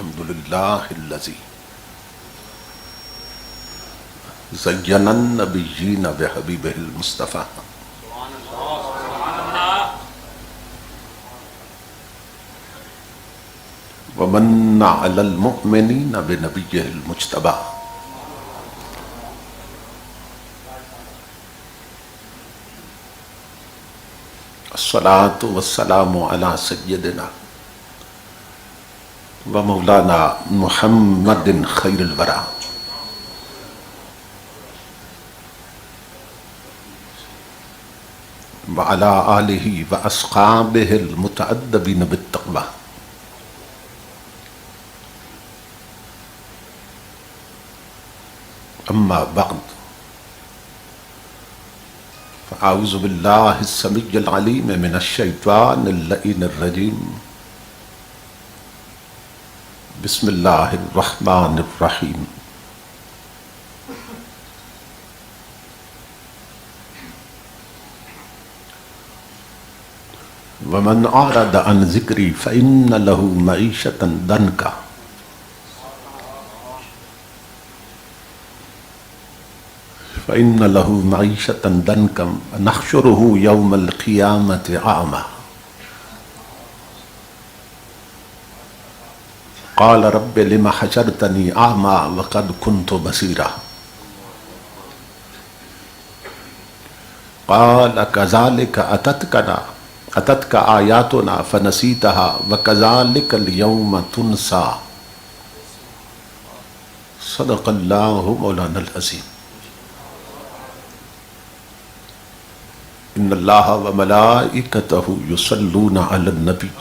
الحمد للہ الذی زین النبیین بحبیبہ المصطفیٰ ومن علی المؤمنین بنبیہ المجتبیٰ الصلاۃ والسلام علی سیدنا ومولانا محمد خیر الورا وعلى آلہ واصحابہ المتأدبین بالتقوی. اما بعد فاعوذ باللہ السمیع العلیم من الشیطان اللعین الرجیم. بسم اللہ الرحمن الرحیم. ومن اعرض عن ذکری فإن له معیشة ضنکا فإن له معیشة ضنکا ونحشره یوم القیامة اعمی. قال رب لم حشرتنی اعمی وقد كنت بصیرا. قال كذلك اتتك آیاتنا فنسیتها وكذلك اليوم تنسى. صدق اللہ مولانا العظیم. ان اللہ وملائکتہ یصلون علی النبی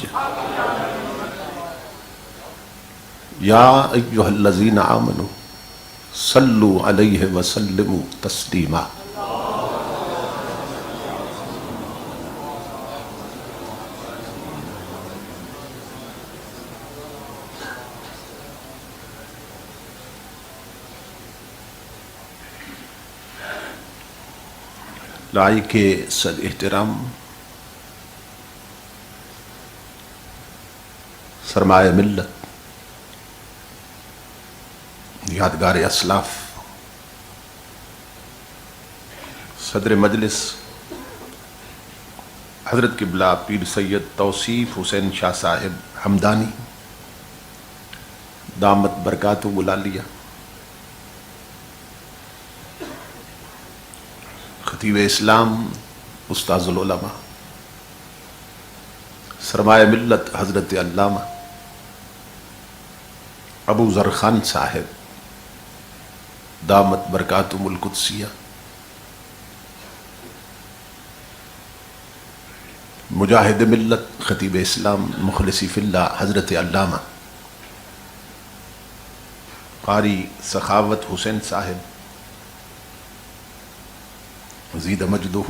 یا ایہا الذین آمنوا صلوا علیہ وسلموا تسلیما. لائق صد احترام سرمایہ ملت، یادگار اسلاف، صدر مجلس حضرت قبلہ پیر سید توصیف حسین شاہ صاحب حمدانی دامت برکاتہ العالیہ، خطیب اسلام استاذ العلماء سرمایہ ملت حضرت علامہ ابو ذر خان صاحب دامت برکاتہم القدسیہ، مجاہد ملت خطیب اسلام مخلصی فی اللہ حضرت علامہ قاری سخاوت حسین صاحب مزید مجدہ،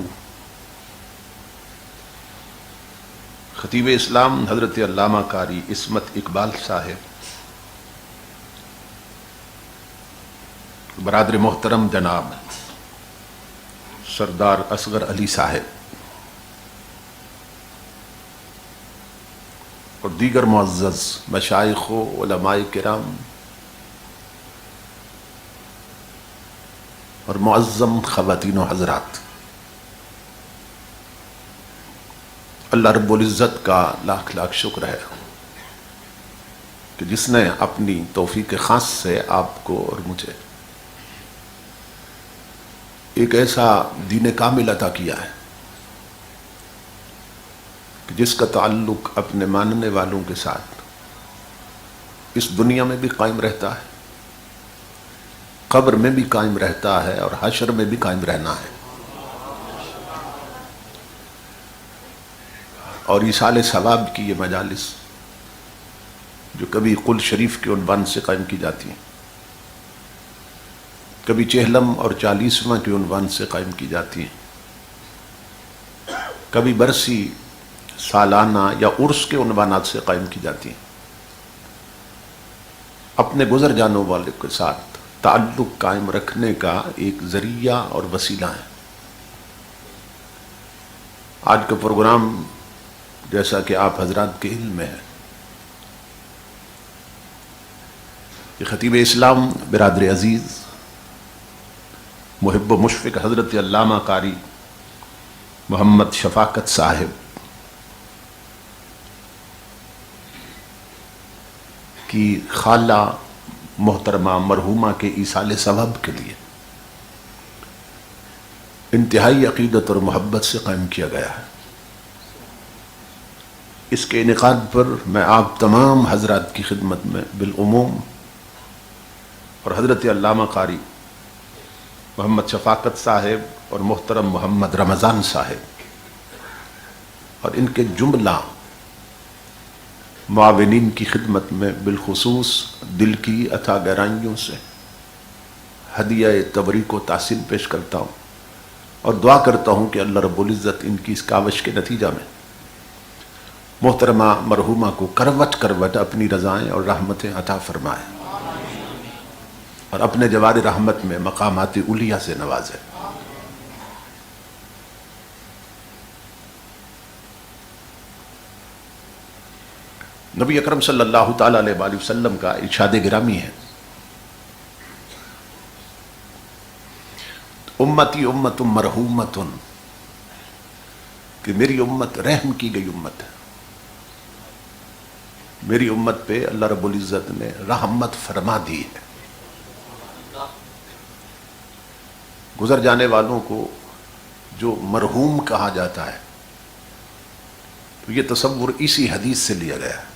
خطیب اسلام حضرت علامہ قاری عصمت اقبال صاحب، برادر محترم جناب سردار اصغر علی صاحب اور دیگر معزز مشائخ و علماء کرام اور معظم خواتین و حضرات، اللہ رب العزت کا لاکھ لاکھ شکر ہے کہ جس نے اپنی توفیق خاص سے آپ کو اور مجھے ایک ایسا دین کامل عطا کیا ہے کہ جس کا تعلق اپنے ماننے والوں کے ساتھ اس دنیا میں بھی قائم رہتا ہے، قبر میں بھی قائم رہتا ہے اور حشر میں بھی قائم رہنا ہے. اور ایصال ثواب کی یہ مجالس جو کبھی قل شریف کے عنوان سے قائم کی جاتی ہیں، کبھی چہلم اور 40واں کے عنوان سے قائم کی جاتی ہیں، کبھی برسی سالانہ یا عرس کے عنوانات سے قائم کی جاتی ہیں، اپنے گزر جانے والے کے ساتھ تعلق قائم رکھنے کا ایک ذریعہ اور وسیلہ ہے. آج کا پروگرام جیسا کہ آپ حضرات کے علم میں ہے کہ خطیب اسلام برادر عزیز محب و مشفق حضرت علامہ قاری محمد شفاقت صاحب کی خالہ محترمہ مرحومہ کے ایصال ثواب کے لیے انتہائی عقیدت اور محبت سے قائم کیا گیا ہے۔ اس کے انعقاد پر میں آپ تمام حضرات کی خدمت میں بالعموم اور حضرت علامہ قاری محمد شفاقت صاحب اور محترم محمد رمضان صاحب اور ان کے جملہ معاونین کی خدمت میں بالخصوص دل کی عطا گہرائیوں سے ہدیہ تبریک و تحسین پیش کرتا ہوں اور دعا کرتا ہوں کہ اللہ رب العزت ان کی اس کاوش کے نتیجہ میں محترمہ مرحومہ کو کروٹ کروٹ اپنی رضائیں اور رحمتیں عطا فرمائے اور اپنے جوار رحمت میں مقامات علیہ سے نوازے۔ نبی اکرم صلی اللہ تعالی علیہ وآلہ وسلم کا ارشاد گرامی ہے، امتی امت مرحومت، کہ میری امت رحم کی گئی امت ہے، میری امت پہ اللہ رب العزت نے رحمت فرما دی ہے۔ گزر جانے والوں کو جو مرحوم کہا جاتا ہے تو یہ تصور اسی حدیث سے لیا گیا ہے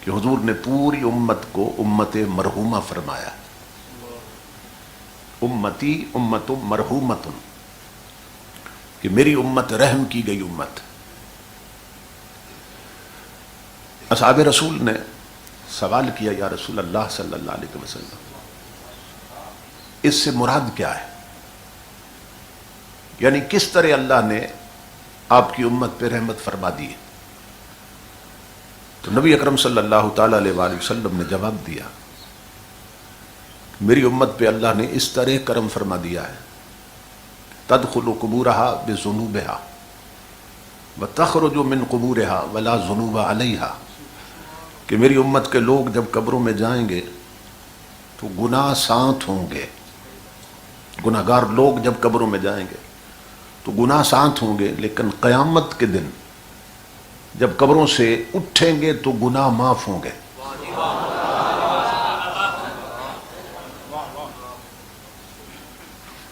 کہ حضور نے پوری امت کو امت مرحومہ فرمایا، امتی امت مرحومت، کہ میری امت رحم کی گئی امت۔ اصحاب رسول نے سوال کیا، یا رسول اللہ صلی اللہ علیہ وسلم اس سے مراد کیا ہے، یعنی کس طرح اللہ نے آپ کی امت پہ رحمت فرما دی ہے؟ تو نبی اکرم صلی اللہ تعالی علیہ وآلہ وسلم نے جواب دیا، میری امت پہ اللہ نے اس طرح کرم فرما دیا ہے، تدخل قبورها بذنوبها وتخرج من قبورها ولا ذنوب علیها، کہ میری امت کے لوگ جب قبروں میں جائیں گے تو گناہ ساتھ ہوں گے، گناہ گار لوگ جب قبروں میں جائیں گے تو گناہ ساتھ ہوں گے، لیکن قیامت کے دن جب قبروں سے اٹھیں گے تو گناہ معاف ہوں گے۔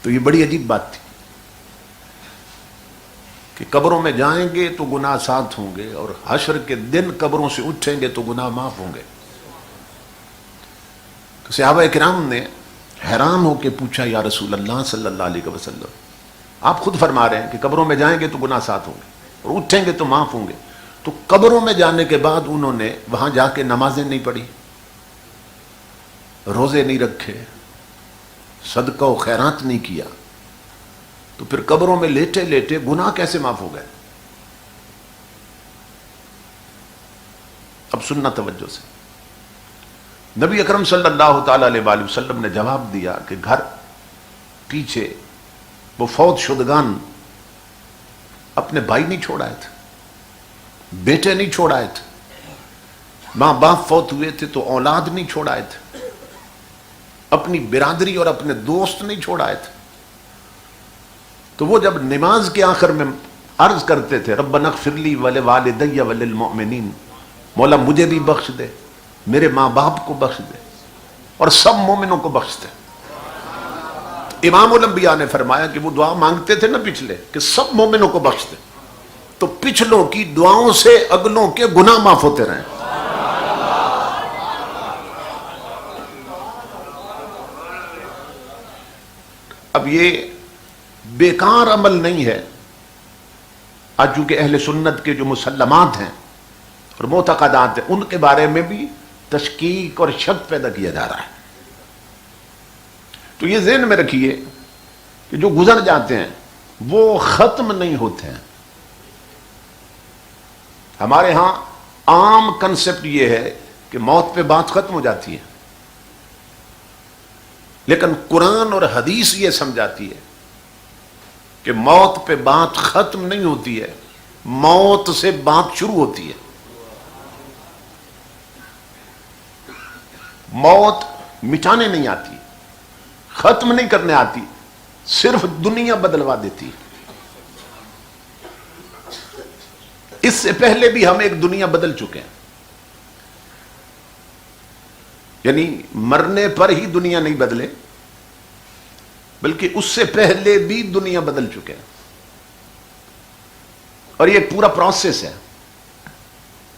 تو یہ بڑی عجیب بات تھی کہ قبروں میں جائیں گے تو گناہ ساتھ ہوں گے اور حشر کے دن قبروں سے اٹھیں گے تو گناہ معاف ہوں گے۔ تو صحابہ کرام نے حیران ہو کے پوچھا، یا رسول اللہ صلی اللہ علیہ وسلم آپ خود فرما رہے ہیں کہ قبروں میں جائیں گے تو گناہ ساتھ ہوں گے اور اٹھیں گے تو معاف ہوں گے، تو قبروں میں جانے کے بعد انہوں نے وہاں جا کے نمازیں نہیں پڑھی، روزے نہیں رکھے، صدقہ و خیرات نہیں کیا، تو پھر قبروں میں لیٹے لیٹے گناہ کیسے معاف ہو گئے؟ اب سننا توجہ سے، نبی اکرم صلی اللہ تعالی علیہ وآلہ وسلم نے جواب دیا کہ گھر پیچھے وہ فوت شدگان اپنے بھائی نہیں چھوڑائے تھے، بیٹے نہیں چھوڑائے تھے، ماں باپ فوت ہوئے تھے تو اولاد نہیں چھوڑائے تھے، اپنی برادری اور اپنے دوست نہیں چھوڑائے تھے، تو وہ جب نماز کے آخر میں عرض کرتے تھے ربنا اغفر لی ولوالدی وللمؤمنین، مولا مجھے بھی بخش دے، میرے ماں باپ کو بخش دے اور سب مومنوں کو بخش دے۔ امام الانبیاء نے فرمایا کہ وہ دعا مانگتے تھے نا پچھلے کہ سب مومنوں کو بخش دے، تو پچھلوں کی دعاؤں سے اگلوں کے گناہ معاف ہوتے رہیں۔ اب یہ بیکار عمل نہیں ہے، آج چونکہ اہل سنت کے جو مسلمات ہیں اور معتقدات ہیں ان کے بارے میں بھی تشکیک اور شک پیدا کیا جا رہا ہے، تو یہ ذہن میں رکھیے کہ جو گزر جاتے ہیں وہ ختم نہیں ہوتے ہیں۔ ہمارے ہاں عام کنسپٹ یہ ہے کہ موت پہ بات ختم ہو جاتی ہے، لیکن قرآن اور حدیث یہ سمجھاتی ہے کہ موت پہ بات ختم نہیں ہوتی ہے، موت سے بات شروع ہوتی ہے۔ موت مٹانے نہیں آتی، ختم نہیں کرنے آتی، صرف دنیا بدلوا دیتی۔ اس سے پہلے بھی ہم ایک دنیا بدل چکے ہیں، یعنی مرنے پر ہی دنیا نہیں بدلے، بلکہ اس سے پہلے بھی دنیا بدل چکے ہیں، اور یہ پورا پروسیس ہے۔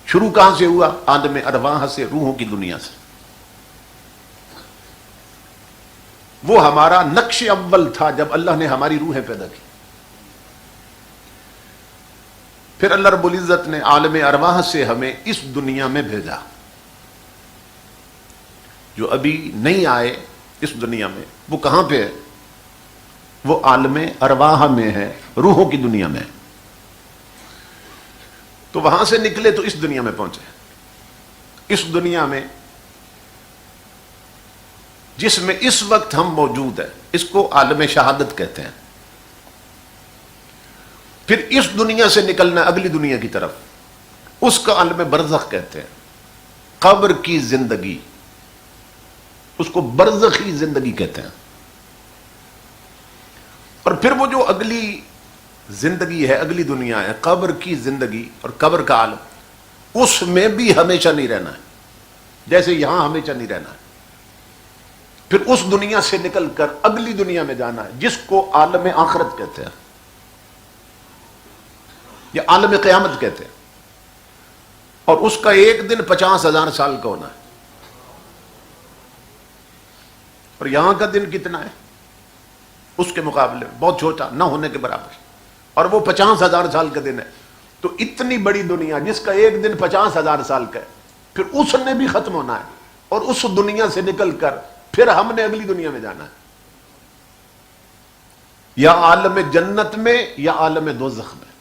شروع کہاں سے ہوا؟ عالم ارواح سے، روحوں کی دنیا سے۔ وہ ہمارا نقش اول تھا جب اللہ نے ہماری روحیں پیدا کی۔ پھر اللہ رب العزت نے عالم ارواح سے ہمیں اس دنیا میں بھیجا۔ جو ابھی نہیں آئے اس دنیا میں، وہ کہاں پہ ہے؟ وہ عالم ارواح میں ہے، روحوں کی دنیا میں۔ تو وہاں سے نکلے تو اس دنیا میں پہنچے۔ اس دنیا میں جس میں اس وقت ہم موجود ہیں، اس کو عالم شہادت کہتے ہیں۔ پھر اس دنیا سے نکلنا اگلی دنیا کی طرف، اس کا عالم برزخ کہتے ہیں، قبر کی زندگی، اس کو برزخی زندگی کہتے ہیں۔ اور پھر وہ جو اگلی زندگی ہے، اگلی دنیا ہے، قبر کی زندگی اور قبر کا عالم، اس میں بھی ہمیشہ نہیں رہنا ہے، جیسے یہاں ہمیشہ نہیں رہنا ہے۔ پھر اس دنیا سے نکل کر اگلی دنیا میں جانا ہے، جس کو عالم آخرت کہتے ہیں یا عالم قیامت کہتے ہیں، اور اس کا ایک دن 50,000 سال کا ہونا ہے۔ اور یہاں کا دن کتنا ہے؟ اس کے مقابلے میں بہت چھوٹا، نہ ہونے کے برابر، اور وہ 50,000 سال کا دن ہے۔ تو اتنی بڑی دنیا جس کا ایک دن 50,000 سال کا ہے، پھر اس نے بھی ختم ہونا ہے، اور اس دنیا سے نکل کر پھر ہم نے اگلی دنیا میں جانا ہے، یا عالم جنت میں یا عالم دوزخ میں۔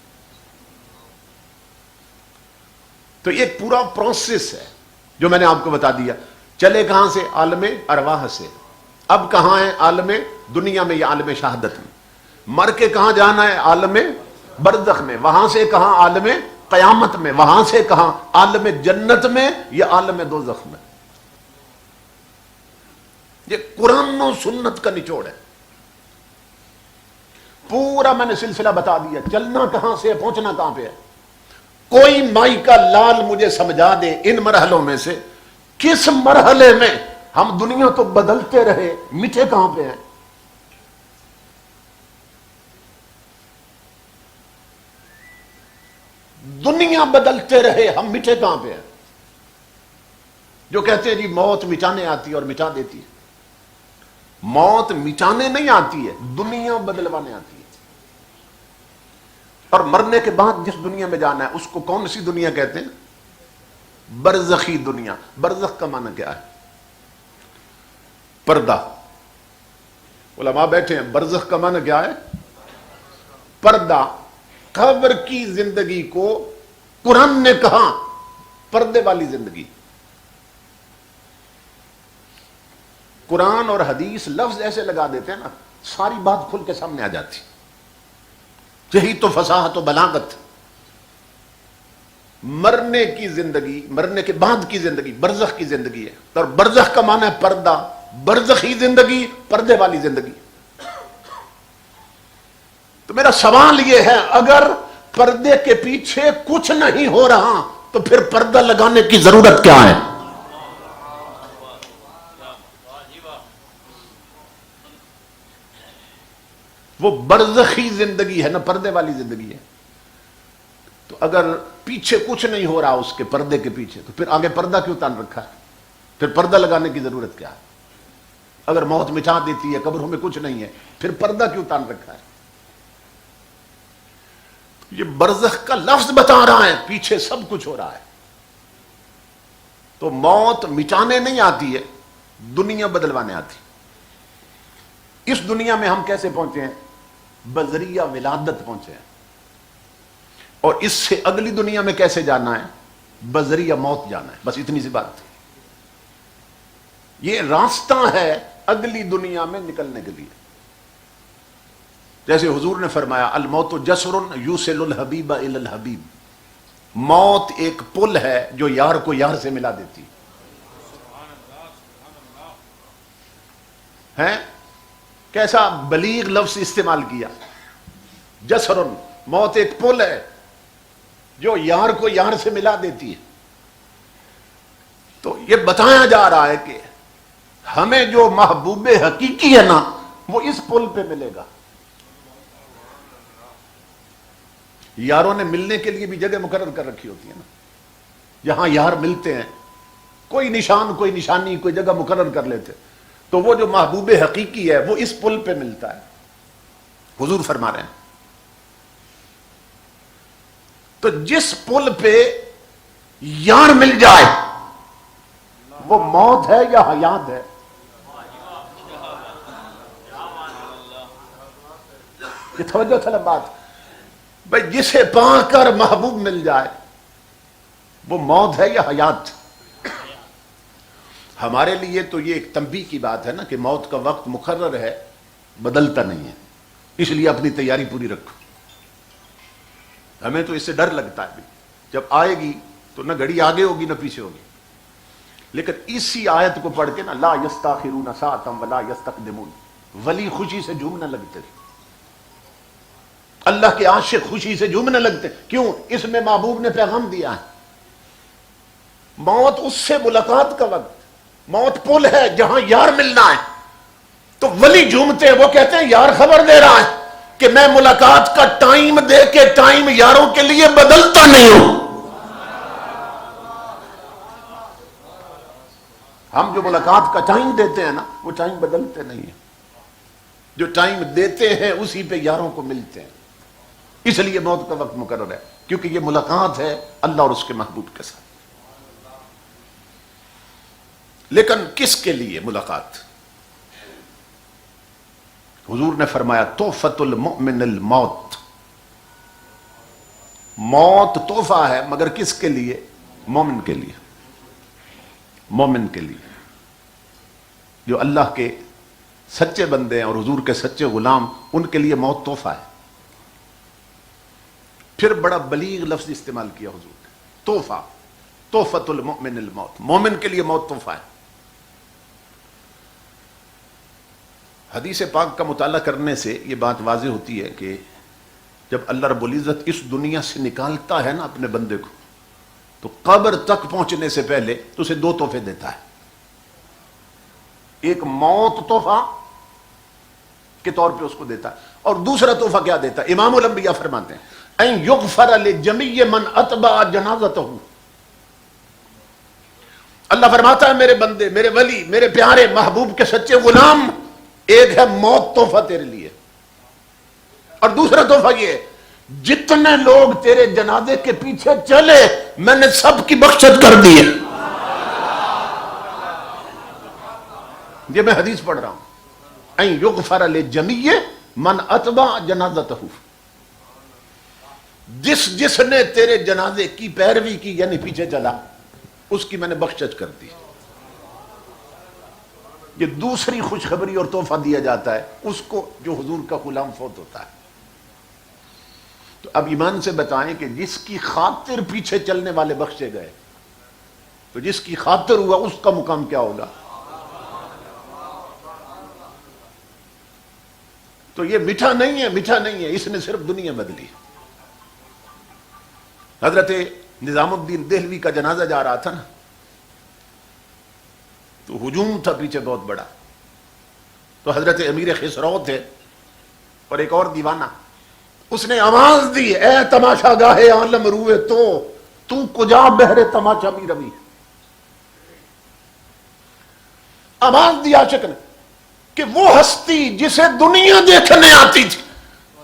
تو ایک پورا پروسیس ہے جو میں نے آپ کو بتا دیا۔ چلے کہاں سے؟ عالم ارواح سے۔ اب کہاں ہے؟ عالم دنیا میں یا عالم شہادت میں۔ مر کے کہاں جانا ہے؟ عالم برزخ میں۔ وہاں سے کہاں؟ عالم قیامت میں۔ وہاں سے کہاں؟ عالم جنت میں یا عالم دوزخ میں۔ یہ قرآن و سنت کا نچوڑ ہے، پورا میں نے سلسلہ بتا دیا۔ چلنا کہاں سے ہے، پہنچنا کہاں پہ ہے۔ کوئی مائی کا لال مجھے سمجھا دے ان مرحلوں میں سے کس مرحلے میں ہم دنیا تو بدلتے رہے، مٹے کہاں پہ ہیں؟ دنیا بدلتے رہے، ہم مٹے کہاں پہ ہیں؟ جو کہتے ہیں جی موت مٹانے آتی ہے اور مٹا دیتی ہے۔ موت مٹانے نہیں آتی ہے، دنیا بدلوانے آتی ہے۔ اور مرنے کے بعد جس دنیا میں جانا ہے اس کو کون سی دنیا کہتے ہیں؟ برزخی دنیا۔ برزخ کا معنی کیا ہے؟ پردہ۔ علماء بیٹھے ہیں، برزخ کا معنی کیا ہے؟ پردہ۔ قبر کی زندگی کو قرآن نے کہا پردے والی زندگی۔ قرآن اور حدیث لفظ ایسے لگا دیتے ہیں نا، ساری بات کھل کے سامنے آ جاتی۔ یہی تو فصاحت و بلاغت۔ مرنے کی زندگی، مرنے کے بعد کی زندگی برزخ کی زندگی ہے، اور برزخ کا معنی ہے پردہ۔ برزخی زندگی، پردے والی زندگی۔ تو میرا سوال یہ ہے، اگر پردے کے پیچھے کچھ نہیں ہو رہا تو پھر پردہ لگانے کی ضرورت کیا ہے؟ وہ برزخی زندگی ہے نا، پردے والی زندگی ہے۔ تو اگر پیچھے کچھ نہیں ہو رہا اس کے پردے کے پیچھے، تو پھر آگے پردہ کیوں تان رکھا ہے؟ پھر پردہ لگانے کی ضرورت کیا ہے؟ اگر موت مٹا دیتی ہے، قبروں میں کچھ نہیں ہے، پھر پردہ کیوں تان رکھا ہے؟ یہ برزخ کا لفظ بتا رہا ہے، پیچھے سب کچھ ہو رہا ہے۔ تو موت مٹانے نہیں آتی ہے، دنیا بدلوانے آتی۔ اس دنیا میں ہم کیسے پہنچے ہیں؟ بذریعہ ولادت پہنچے ہیں۔ اور اس سے اگلی دنیا میں کیسے جانا ہے؟ بذریعہ موت جانا ہے۔ بس اتنی سی بات تھی۔ یہ راستہ ہے اگلی دنیا میں نکلنے کے لیے۔ جیسے حضور نے فرمایا، الموت جسر یوصل الحبیب الی الحبیب۔ موت ایک پل ہے جو یار کو یار سے ملا دیتی۔ ہیں کیسا بلیغ لفظ استعمال کیا، جسر، موت ایک پل ہے جو یار کو یار سے ملا دیتی ہے. تو یہ بتایا جا رہا ہے کہ ہمیں جو محبوب حقیقی ہے نا وہ اس پل پہ ملے گا. یاروں نے ملنے کے لیے بھی جگہ مقرر کر رکھی ہوتی ہے نا، جہاں یار ملتے ہیں کوئی نشان کوئی نشانی کوئی جگہ مقرر کر لیتے، تو وہ جو محبوب حقیقی ہے وہ اس پل پہ ملتا ہے. حضور فرما رہے ہیں تو جس پل پہ یار مل جائے وہ موت ہے یا حیات ہے؟ یہ توجہ طلب بات بھائی، جسے پا کر محبوب مل جائے وہ موت ہے یا حیات؟ ہمارے لیے تو یہ ایک تنبیہ کی بات ہے نا کہ موت کا وقت مقرر ہے، بدلتا نہیں ہے، اس لیے اپنی تیاری پوری رکھو. ہمیں تو اس سے ڈر لگتا ہے جب آئے گی تو نہ گھڑی آگے ہوگی نہ پیچھے ہوگی، لیکن اسی آیت کو پڑھ کے نا لا یستاخرون ساعۃ ولا یستقدمون، ولی خوشی سے جھومنے لگتے، اللہ کے عاشق خوشی سے جھومنے لگتے. کیوں؟ اس میں محبوب نے پیغام دیا ہے. موت اس سے ملاقات کا وقت، موت پل ہے جہاں یار ملنا ہے. تو ولی جھومتے ہیں، وہ کہتے ہیں یار خبر دے رہا ہے کہ میں ملاقات کا ٹائم دے کے ٹائم یاروں کے لیے بدلتا نہیں ہوں. ہم جو ملاقات کا ٹائم دیتے ہیں نا وہ ٹائم بدلتے نہیں ہیں، جو ٹائم دیتے ہیں اسی پہ یاروں کو ملتے ہیں. اس لیے موت کا وقت مقرر ہے کیونکہ یہ ملاقات ہے اللہ اور اس کے محبوب کے ساتھ. لیکن کس کے لیے ملاقات؟ حضور نے فرمایا تحفۃ المؤمن الموت، موت تحفہ ہے مگر کس کے لیے؟ مومن کے لیے. مومن کے لیے جو اللہ کے سچے بندے ہیں اور حضور کے سچے غلام، ان کے لیے موت تحفہ ہے. پھر بڑا بلیغ لفظ استعمال کیا حضور نے، تحفہ، تحفۃ المؤمن الموت، مومن کے لیے موت تحفہ ہے. حدیث پاک کا مطالعہ کرنے سے یہ بات واضح ہوتی ہے کہ جب اللہ رب العزت اس دنیا سے نکالتا ہے نا اپنے بندے کو، تو قبر تک پہنچنے سے پہلے تو اسے دو تحفے دیتا ہے. ایک موت تحفہ کے طور پہ اس کو دیتا ہے، اور دوسرا تحفہ کیا دیتا ہے؟ امام الانبیاء فرماتے ہیں ان یغفر لجمیع من اتبع جنازتہ. اللہ فرماتا ہے میرے بندے، میرے ولی، میرے پیارے محبوب کے سچے غلام، ایک ہے موت تحفہ تیرے لیے، اور دوسرا تحفہ یہ ہے جتنے لوگ تیرے جنازے کے پیچھے چلے میں نے سب کی بخشت کر دی ہے. یہ میں حدیث پڑھ رہا ہوں، ان یغفر لجمیع من اتبع جنازتہ، جس نے تیرے جنازے کی پیروی کی یعنی پیچھے چلا اس کی میں نے بخشش کر دی. یہ دوسری خوشخبری اور تحفہ دیا جاتا ہے اس کو جو حضور کا غلام فوت ہوتا ہے. تو اب ایمان سے بتائیں کہ جس کی خاطر پیچھے چلنے والے بخشے گئے تو جس کی خاطر ہوا اس کا مقام کیا ہوگا؟ تو یہ میٹھا نہیں ہے، میٹھا نہیں ہے، اس نے صرف دنیا بدلی. حضرت نظام الدین دہلوی کا جنازہ جا رہا تھا نا، تو ہجوم تھا پیچھے بہت بڑا. تو حضرت امیر خسرو تھے اور ایک اور دیوانہ، اس نے آواز دی اے تماشا گاہے عالم روئے تو کجا بہرے تماشا می روی. آواز دی عاشق نے کہ وہ ہستی جسے دنیا دیکھنے آتی تھی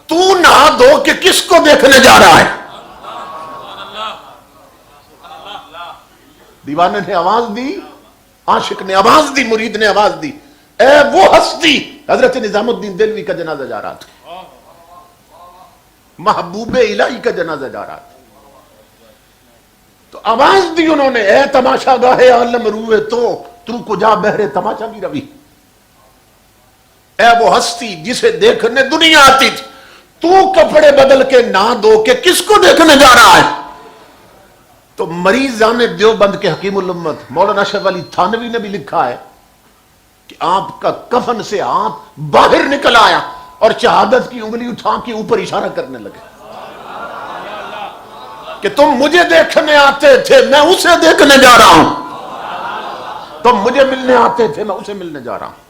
تو نہا دھو کے کس کو دیکھنے جا رہا ہے؟ دیوانے نے آواز دی، عاشق نے آواز دی، مرید نے آواز دی، اے وہ ہستی. حضرت نظام الدین دہلوی کا جنازہ جا رہا تھا، محبوب الہی کا جنازہ جا رہا تھا. تو آواز دی انہوں نے اے تماشا گاہے عالم روئے تو کجا بہرے تماشا می روی. اے وہ ہستی جسے دیکھنے دنیا آتی تھی تو کپڑے بدل کے نہ دھو کے کس کو دیکھنے جا رہا ہے؟ تو مریضان دیوبند کے حکیم الامت مولانا اشرف علی تھانوی نے بھی لکھا ہے کہ آپ کا کفن سے ہاتھ باہر نکل آیا اور شہادت کی انگلی اٹھا کے اوپر اشارہ کرنے لگے کہ تم مجھے دیکھنے آتے تھے، میں اسے دیکھنے جا رہا ہوں، تم مجھے ملنے آتے تھے، میں اسے ملنے جا رہا ہوں۔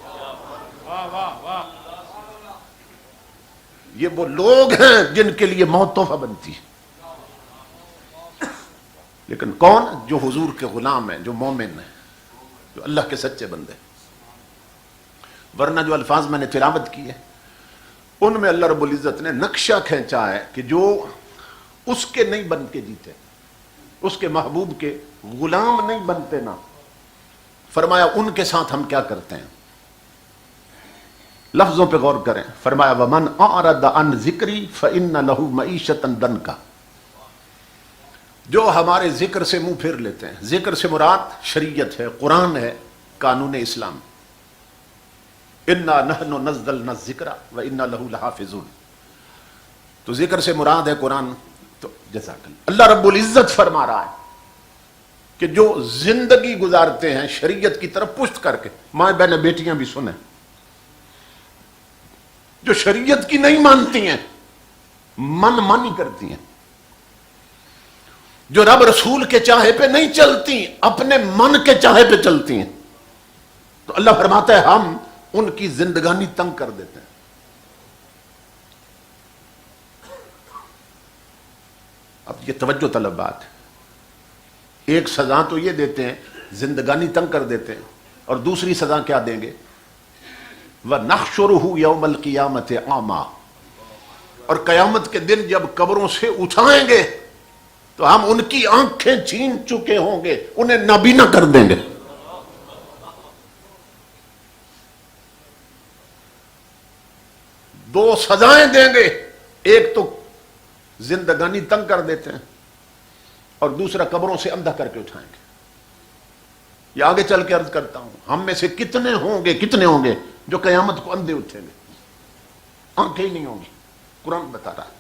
یہ وہ لوگ ہیں جن کے لیے موت تحفہ بنتی ہے، لیکن کون؟ جو حضور کے غلام ہیں، جو مومن ہیں، جو اللہ کے سچے بندے۔ ورنہ جو الفاظ میں نے تلاوت کی ہے ان میں اللہ رب العزت نے نقشہ کھینچا ہے کہ جو اس کے نہیں بن کے جیتے، اس کے محبوب کے غلام نہیں بنتے نا، فرمایا ان کے ساتھ ہم کیا کرتے ہیں۔ لفظوں پہ غور کریں، فرمایا وَمَنْ أَعْرَضَ عَنْ ذِكْرِي فَإِنَّ لَهُ مَعِيشَةً ضَنْكَ، جو ہمارے ذکر سے منہ پھیر لیتے ہیں۔ ذکر سے مراد شریعت ہے، قرآن ہے، قانون اسلام۔ اِنَّا نَحْنُ نَزَّلْنَا الذِّكْرَ وَإِنَّا لَهُ لَحَافِظُونَ، تو ذکر سے مراد ہے قرآن۔ تو جزاک اللہ، اللہ رب العزت فرما رہا ہے کہ جو زندگی گزارتے ہیں شریعت کی طرف پشت کر کے، ماں بہن بیٹیاں بھی سنیں، جو شریعت کی نہیں مانتی ہیں، من مانی کرتی ہیں، جو رب رسول کے چاہے پہ نہیں چلتی، اپنے من کے چاہے پہ چلتی ہیں، تو اللہ فرماتا ہے ہم ان کی زندگانی تنگ کر دیتے ہیں۔ اب یہ توجہ طلب بات ہے، ایک سزا تو یہ دیتے ہیں زندگانی تنگ کر دیتے ہیں، اور دوسری سزا کیا دیں گے؟ وَنَحْشُرُهُ يَوْمَ الْقِيَامَةِ أَعْمَى، اور قیامت کے دن جب قبروں سے اٹھائیں گے تو ہم ان کی آنکھیں چھین چکے ہوں گے، انہیں نابینا کر دیں گے۔ دو سزائیں دیں گے، ایک تو زندگانی تنگ کر دیتے ہیں اور دوسرا قبروں سے اندھا کر کے اٹھائیں گے۔ یہ آگے چل کے عرض کرتا ہوں، ہم میں سے کتنے ہوں گے جو قیامت کو اندھے اٹھیں گے، آنکھیں ہی نہیں ہوں گی، قرآن بتا رہا ہے۔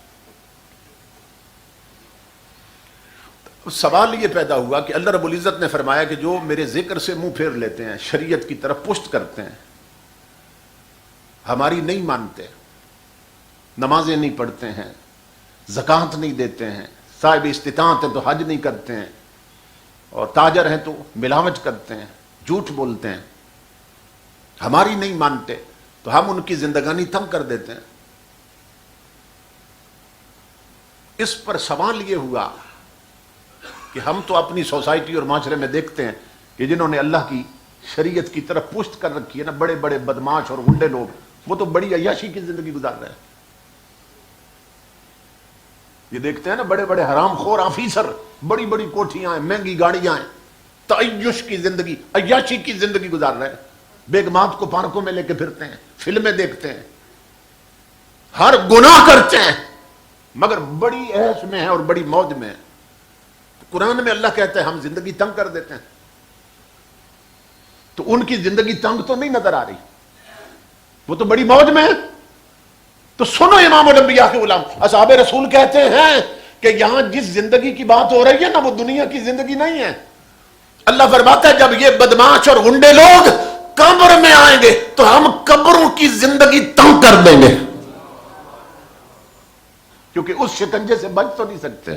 سوال یہ پیدا ہوا کہ اللہ رب العزت نے فرمایا کہ جو میرے ذکر سے منہ پھیر لیتے ہیں، شریعت کی طرف پشت کرتے ہیں، ہماری نہیں مانتے، نمازیں نہیں پڑھتے ہیں، زکوٰۃ نہیں دیتے ہیں، صاحب استطاعت ہیں تو حج نہیں کرتے ہیں، اور تاجر ہیں تو ملاوٹ کرتے ہیں، جھوٹ بولتے ہیں، ہماری نہیں مانتے، تو ہم ان کی زندگانی تنگ کر دیتے ہیں۔ اس پر سوال یہ ہوا کہ ہم تو اپنی سوسائٹی اور معاشرے میں دیکھتے ہیں کہ جنہوں نے اللہ کی شریعت کی طرف پشت کر رکھی ہے نا، بڑے بڑے بدماش اور غنڈے لوگ، وہ تو بڑی عیاشی کی زندگی گزار رہے ہیں۔ یہ دیکھتے ہیں نا بڑے بڑے حرام خور آفیسر، بڑی بڑی کوٹھیاں ہیں، مہنگی گاڑیاں ہیں، تعیش کی زندگی، عیاشی کی زندگی گزار رہے ہیں، بیگمات کو پارکوں میں لے کے پھرتے ہیں، فلمیں دیکھتے ہیں، ہر گناہ کرتے ہیں، مگر بڑی عیش میں ہے اور بڑی موج میں ہے۔ قرآن میں اللہ کہتا ہے ہم زندگی تنگ کر دیتے ہیں، تو ان کی زندگی تنگ تو نہیں نظر آ رہی، وہ تو بڑی موج میں ہے۔ تو سنو امام الانبیاء کے غلام، اصحاب رسول کہتے ہیں کہ یہاں جس زندگی کی بات ہو رہی ہے نا، وہ دنیا کی زندگی نہیں ہے۔ اللہ فرماتا ہے جب یہ بدماش اور غنڈے لوگ قبر میں آئیں گے تو ہم قبروں کی زندگی تنگ کر دیں گے، کیونکہ اس شکنجے سے بچ تو نہیں سکتے۔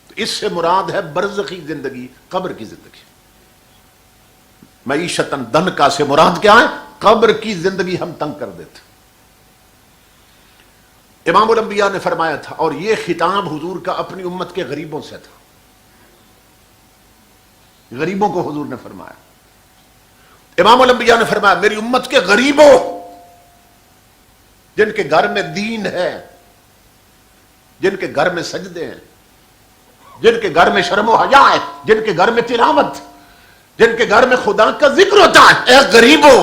تو اس سے مراد ہے برزخی زندگی، قبر کی زندگی۔ معیشتاً ضنکا سے مراد کیا ہے؟ قبر کی زندگی ہم تنگ کر دیتے۔ امام الانبیاء نے فرمایا تھا، اور یہ خطاب حضور کا اپنی امت کے غریبوں سے تھا، غریبوں کو حضور نے فرمایا۔ امام الانبیاء نے فرمایا میری امت کے غریبوں، جن کے گھر میں دین ہے، جن کے گھر میں سجدے ہیں، جن کے گھر میں شرم و حیا ہے، جن کے گھر میں تلاوت، جن کے گھر میں خدا کا ذکر ہوتا ہے، اے غریبوں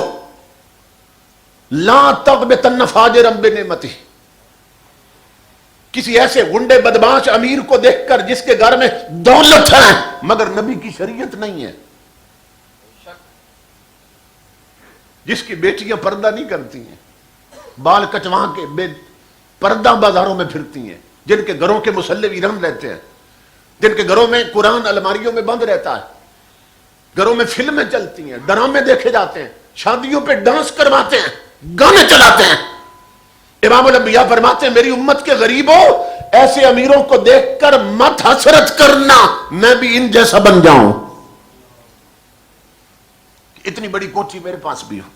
لا تغبطن فاجرا بنعمتہ، کسی ایسے غنڈے بدماش امیر کو دیکھ کر جس کے گھر میں دولت ہے مگر نبی کی شریعت نہیں ہے، جس کی بیٹیاں پردہ نہیں کرتی ہیں، بال کچواں کے بے پردہ بازاروں میں پھرتی ہیں، جن کے گھروں کے مصلی ویران رہتے ہیں، جن کے گھروں میں قرآن الماریوں میں بند رہتا ہے، گھروں میں فلمیں چلتی ہیں، ڈرامے دیکھے جاتے ہیں، شادیوں پہ ڈانس کرواتے ہیں، گانے چلاتے ہیں۔ امام الانبیاء فرماتے ہیں میری امت کے غریبوں، ایسے امیروں کو دیکھ کر مت حسرت کرنا میں بھی ان جیسا بن جاؤں، اتنی بڑی کوٹھی میرے پاس بھی ہو،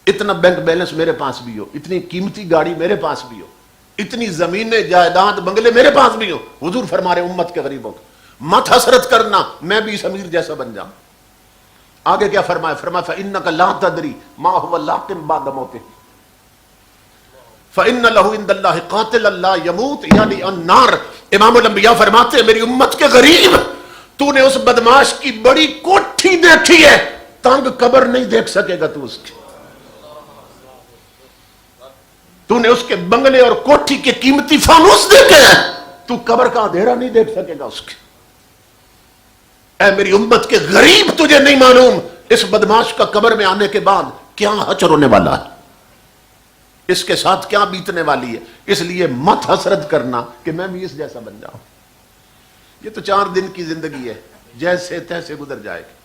اتنا بینک بیلنس میرے پاس بھی ہو، اتنی قیمتی گاڑی میرے پاس بھی ہو، اتنی زمینیں جائیداد بنگلے میرے پاس بھی ہو۔ حضور فرما رہے امت کے غریبوں کو مت حسرت کرنا میں بھی اس امیر جیسا بن جاؤں۔ آگے کیا فرمایا؟ فرمایا فَإِنَّكَ لَا تَدْرِي مَا هُوَ لَاقٍ بَعْدَ مَوْتِهِ فَإِنَّ لَهُ عِندَ اللَّهِ قَاتِلًا لَا يَمُوتُ یعنی النار۔ امام الانبیاء فرماتے ہیں میری امت کے غریب، تو نے اس بدماش کی بڑی کوٹھی دیکھی ہے، تنگ قبر نہیں دیکھ سکے گا تو اس کی۔ تو نے اس کے بنگلے اور کوٹھی کے قیمتی فانوس دیکھے ہیں، تو قبر کا اندھیرا نہیں دیکھ سکے گا اس کے۔ اے میری امت کے غریب، تجھے نہیں معلوم اس بدماش کا قبر میں آنے کے بعد کیا حشر ہونے والا ہے، اس کے ساتھ کیا بیتنے والی ہے۔ اس لیے مت حسرت کرنا کہ میں بھی اس جیسا بن جاؤں۔ یہ تو 4 دن کی زندگی ہے، جیسے تیسے گزر جائے گی،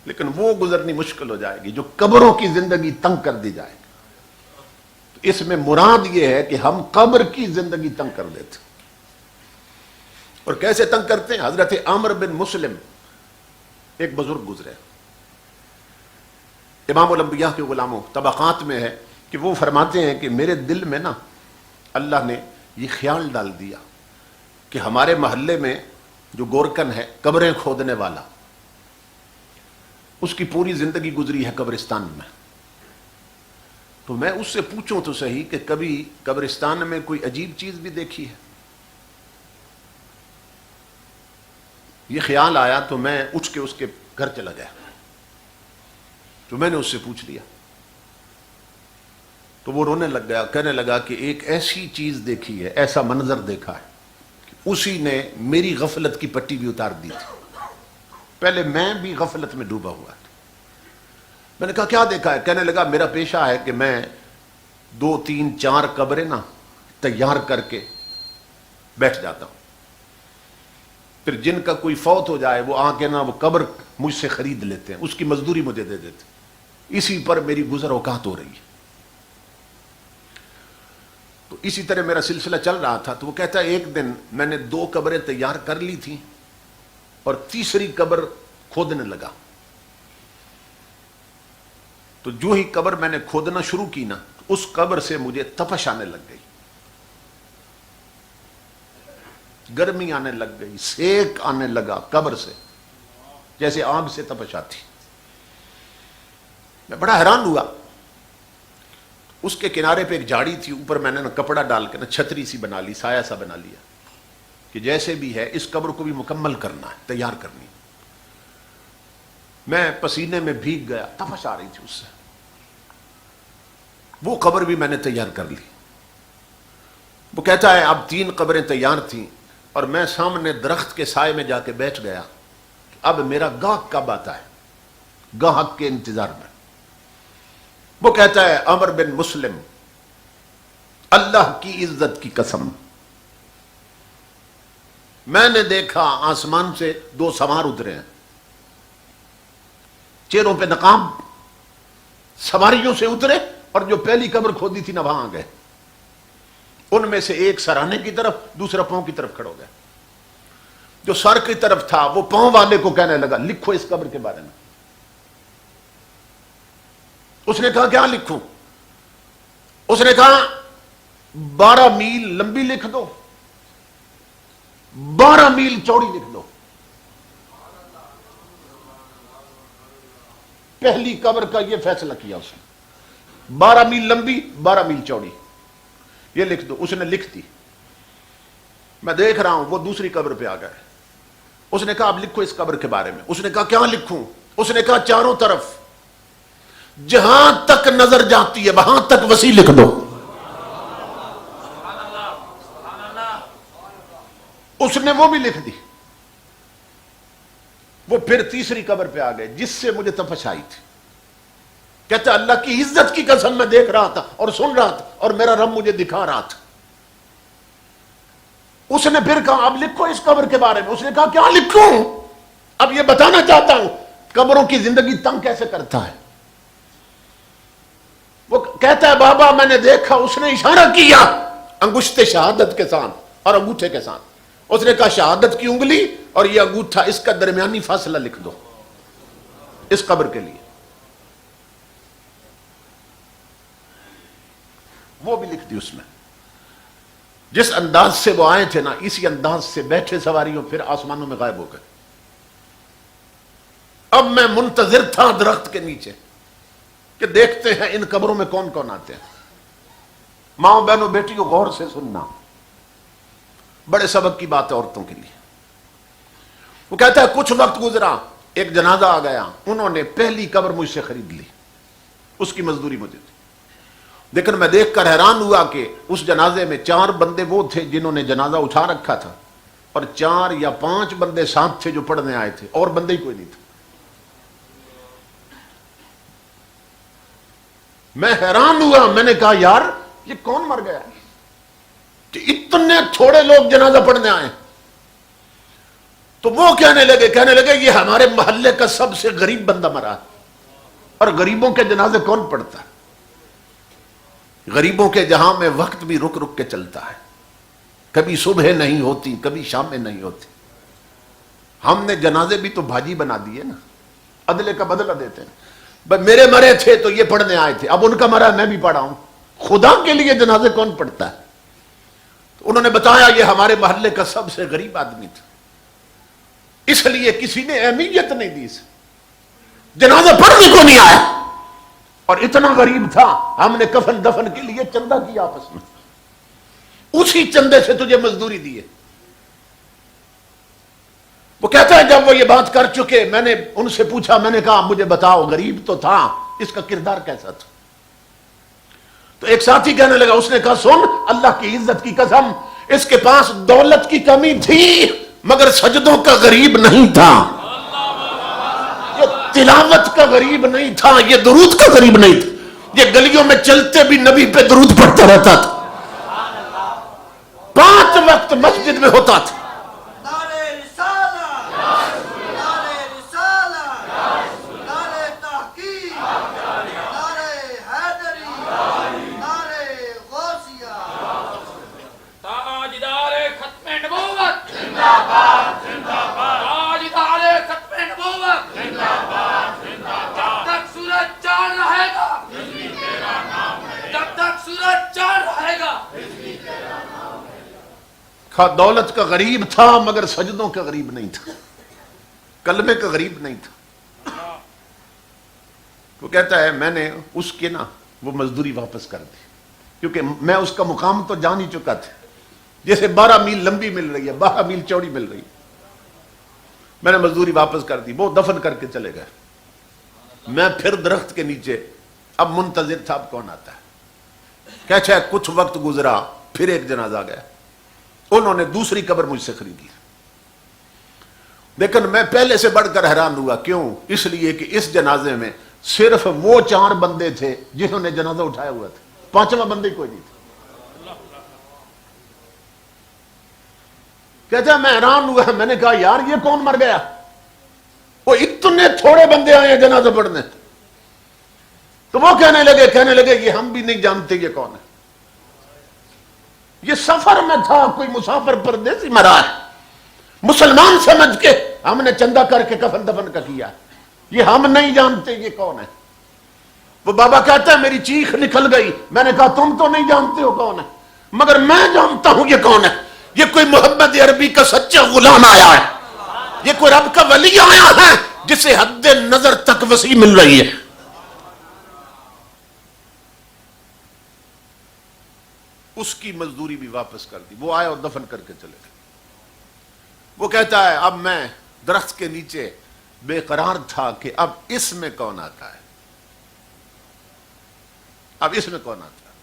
لیکن وہ گزرنی مشکل ہو جائے گی جو قبروں کی زندگی تنگ کر دی جائے گی۔ اس میں مراد یہ ہے کہ ہم قبر کی زندگی تنگ کر دیتے، اور کیسے تنگ کرتے ہیں؟ حضرت عامر بن مسلم ایک بزرگ گزرے، امام الانبیاء کے غلاموں طبقات میں ہے کہ وہ فرماتے ہیں کہ میرے دل میں نا اللہ نے یہ خیال ڈال دیا کہ ہمارے محلے میں جو گورکن ہے قبریں کھودنے والا، اس کی پوری زندگی گزری ہے قبرستان میں، تو میں اس سے پوچھوں تو صحیح کہ کبھی قبرستان میں کوئی عجیب چیز بھی دیکھی ہے؟ یہ خیال آیا تو میں اٹھ کے اس کے گھر چلا گیا، تو میں نے اس سے پوچھ لیا، تو وہ رونے لگ گیا، کہنے لگا کہ ایک ایسی چیز دیکھی ہے، ایسا منظر دیکھا ہے کہ اسی نے میری غفلت کی پٹی بھی اتار دی تھی، پہلے میں بھی غفلت میں ڈوبا ہوا تھا۔ میں نے کہا کیا دیکھا ہے؟ کہنے لگا میرا پیشہ ہے کہ میں 2 3 4 قبریں نا تیار کر کے بیٹھ جاتا ہوں، پھر جن کا کوئی فوت ہو جائے وہ آ کے نا وہ قبر مجھ سے خرید لیتے ہیں، اس کی مزدوری مجھے دے دیتے ہیں، اسی پر میری گزر اوقات ہو رہی ہے۔ تو اسی طرح میرا سلسلہ چل رہا تھا، تو وہ کہتا ہے ایک دن میں نے 2 قبریں تیار کر لی تھیں اور تیسری قبر کھودنے لگا، تو جو ہی قبر میں نے کھودنا شروع کی نا اس قبر سے مجھے تپش آنے لگ گئی، گرمی آنے لگ گئی، سیک آنے لگا قبر سے، جیسے آگ سے تپش آتی۔ میں بڑا حیران ہوا۔ اس کے کنارے پہ ایک جھاڑی تھی، اوپر میں نے نا کپڑا ڈال کے نا چھتری سی بنا لی، سایہ سا بنا لیا کہ جیسے بھی ہے اس قبر کو بھی مکمل کرنا ہے، تیار کرنی۔ میں پسینے میں بھیگ گیا، تپش آ رہی تھی اس سے، وہ قبر بھی میں نے تیار کر لی۔ وہ کہتا ہے اب 3 قبریں تیار تھیں اور میں سامنے درخت کے سائے میں جا کے بیٹھ گیا، اب میرا گاہک کب آتا ہے، گاہک کے انتظار میں۔ وہ کہتا ہے عمر بن مسلم اللہ کی عزت کی قسم میں نے دیکھا آسمان سے 2 سوار اترے ہیں، چہروں پہ نقاب، سواریوں سے اترے، اور جو پہلی قبر کھودی تھی نہ وہاں گئے، ان میں سے ایک سرانے کی طرف، دوسرا پاؤں کی طرف کھڑو گئے۔ جو سر کی طرف تھا وہ پاؤں والے کو کہنے لگا لکھو اس قبر کے بارے میں۔ اس نے کہا کیا لکھوں؟ اس نے کہا 12 میل لمبی لکھ دو، 12 میل چوڑی لکھ دو۔ پہلی قبر کا یہ فیصلہ کیا اس نے، 12 میل لمبی 12 میل چوڑی، یہ لکھ دو۔ اس نے لکھ دی۔ میں دیکھ رہا ہوں وہ دوسری قبر پہ آ گئے۔ اس نے کہا اب لکھو اس قبر کے بارے میں۔ اس نے کہا کیا لکھوں؟ اس نے کہا چاروں طرف جہاں تک نظر جاتی ہے وہاں تک وسیع لکھ دو۔ اس نے وہ بھی لکھ دی۔ وہ پھر تیسری قبر پہ آ گئے جس سے مجھے تپش آئی تھی۔ کہتا اللہ کی عزت کی قسم میں دیکھ رہا تھا اور سن رہا تھا اور میرا رب مجھے دکھا رہا تھا۔ اس نے پھر کہا اب لکھو اس قبر کے بارے میں۔ اس نے کہا کیا لکھوں؟ اب یہ بتانا چاہتا ہوں قبروں کی زندگی تنگ کیسے کرتا ہے۔ کہتا ہے بابا میں نے دیکھا اس نے اشارہ کیا انگشت شہادت کے ساتھ اور انگوٹھے کے ساتھ. اس نے کہا شہادت کی انگلی اور یہ انگوٹھا اس کا درمیانی فاصلہ لکھ دو اس قبر کے لیے. وہ بھی لکھ دی اس میں. جس انداز سے وہ آئے تھے نا اسی انداز سے بیٹھے سواریوں پھر آسمانوں میں غائب ہو گئے. اب میں منتظر تھا درخت کے نیچے کہ دیکھتے ہیں ان قبروں میں کون کون آتے ہیں. ماں بہنوں بیٹیوں غور سے سننا, بڑے سبق کی بات ہے عورتوں کے لیے. وہ کہتا ہے کچھ وقت گزرا, ایک جنازہ آ گیا, انہوں نے پہلی قبر مجھ سے خرید لی, اس کی مزدوری مجھے تھی. لیکن میں دیکھ کر حیران ہوا کہ اس جنازے میں 4 بندے وہ تھے جنہوں نے جنازہ اٹھا رکھا تھا اور 4 یا 5 بندے ساتھ تھے جو پڑھنے آئے تھے, اور بندے ہی کوئی نہیں تھے. میں حیران ہوا, میں نے کہا یار یہ کون مر گیا کہ اتنے تھوڑے لوگ جنازہ پڑھنے آئے. تو وہ کہنے لگے یہ ہمارے محلے کا سب سے غریب بندہ مرا ہے, اور غریبوں کے جنازے کون پڑھتا ہے؟ غریبوں کے جہاں میں وقت بھی رک رک کے چلتا ہے, کبھی صبح نہیں ہوتی کبھی شام میں نہیں ہوتی. ہم نے جنازے بھی تو بھاجی بنا دیے نا, عدلے کا بدلہ دیتے ہیں. میرے مرے تھے تو یہ پڑھنے آئے تھے, اب ان کا مرا میں بھی پڑھا ہوں. خدا کے لیے جنازے کون پڑھتا ہے؟ تو انہوں نے بتایا یہ ہمارے محلے کا سب سے غریب آدمی تھا, اس لیے کسی نے اہمیت نہیں دی اسے, جنازہ پڑھنے کو نہیں آیا, اور اتنا غریب تھا ہم نے کفن دفن کے لیے چندہ کیا آپس میں, اسی چندے سے تجھے مزدوری دی ہے. وہ کہتا ہے جب وہ یہ بات کر چکے میں نے ان سے پوچھا, میں نے کہا مجھے بتاؤ غریب تو تھا, اس کا کردار کیسا تھا؟ تو ایک ساتھی کہنے لگا, اس نے کہا سن اللہ کی عزت کی قسم اس کے پاس دولت کی کمی تھی مگر سجدوں کا غریب نہیں تھا, یہ تلاوت کا غریب نہیں تھا, یہ درود کا غریب نہیں تھا, یہ گلیوں میں چلتے بھی نبی پہ درود پڑھتا رہتا تھا, 5 وقت مسجد میں ہوتا تھا. دولت کا غریب تھا مگر سجدوں کا غریب نہیں تھا, کلمے کا غریب نہیں تھا. وہ کہتا ہے میں نے اس کے نا وہ مزدوری واپس کر دی, کیونکہ میں اس کا مقام تو جان ہی چکا تھا, جیسے 12 میل لمبی مل رہی ہے 12 میل چوڑی مل رہی ہے. میں نے مزدوری واپس کر دی, وہ دفن کر کے چلے گئے. میں پھر درخت کے نیچے اب منتظر تھا اب کون آتا ہے. کہتا ہے کچھ وقت گزرا پھر ایک جنازہ گیا, انہوں نے دوسری قبر مجھ سے خریدی. لیکن میں پہلے سے بڑھ کر حیران ہوا, کیوں؟ اس لیے کہ اس جنازے میں صرف وہ 4 بندے تھے جنہوں نے جنازہ اٹھایا ہوا تھا, 5واں بندے کوئی نہیں تھا. کہتا ہے میں حیران ہوا, میں نے کہا یار یہ کون مر گیا؟ وہ اتنے تھوڑے بندے آئے ہیں جنازہ پڑھنے. تو وہ کہنے لگے یہ ہم بھی نہیں جانتے یہ کون ہے, یہ سفر میں تھا, کوئی مسافر پردیسی مرا ہے, مسلمان سمجھ کے ہم نے چندہ کر کے کفن دفن کا کیا, یہ ہم نہیں جانتے یہ کون ہے. وہ بابا کہتا ہے میری چیخ نکل گئی, میں نے کہا تم تو نہیں جانتے ہو کون ہے, مگر میں جانتا ہوں یہ کون ہے. یہ کوئی محمد عربی کا سچا غلام آیا ہے, یہ کوئی رب کا ولی آیا ہے جسے حد نظر تک وسیع مل رہی ہے. اس کی مزدوری بھی واپس کر دی, وہ آئے اور دفن کر کے چلے گئے. وہ کہتا ہے اب میں درخت کے نیچے بے قرار تھا کہ اب اس میں کون آتا ہے, اب اس میں کون آتا ہے.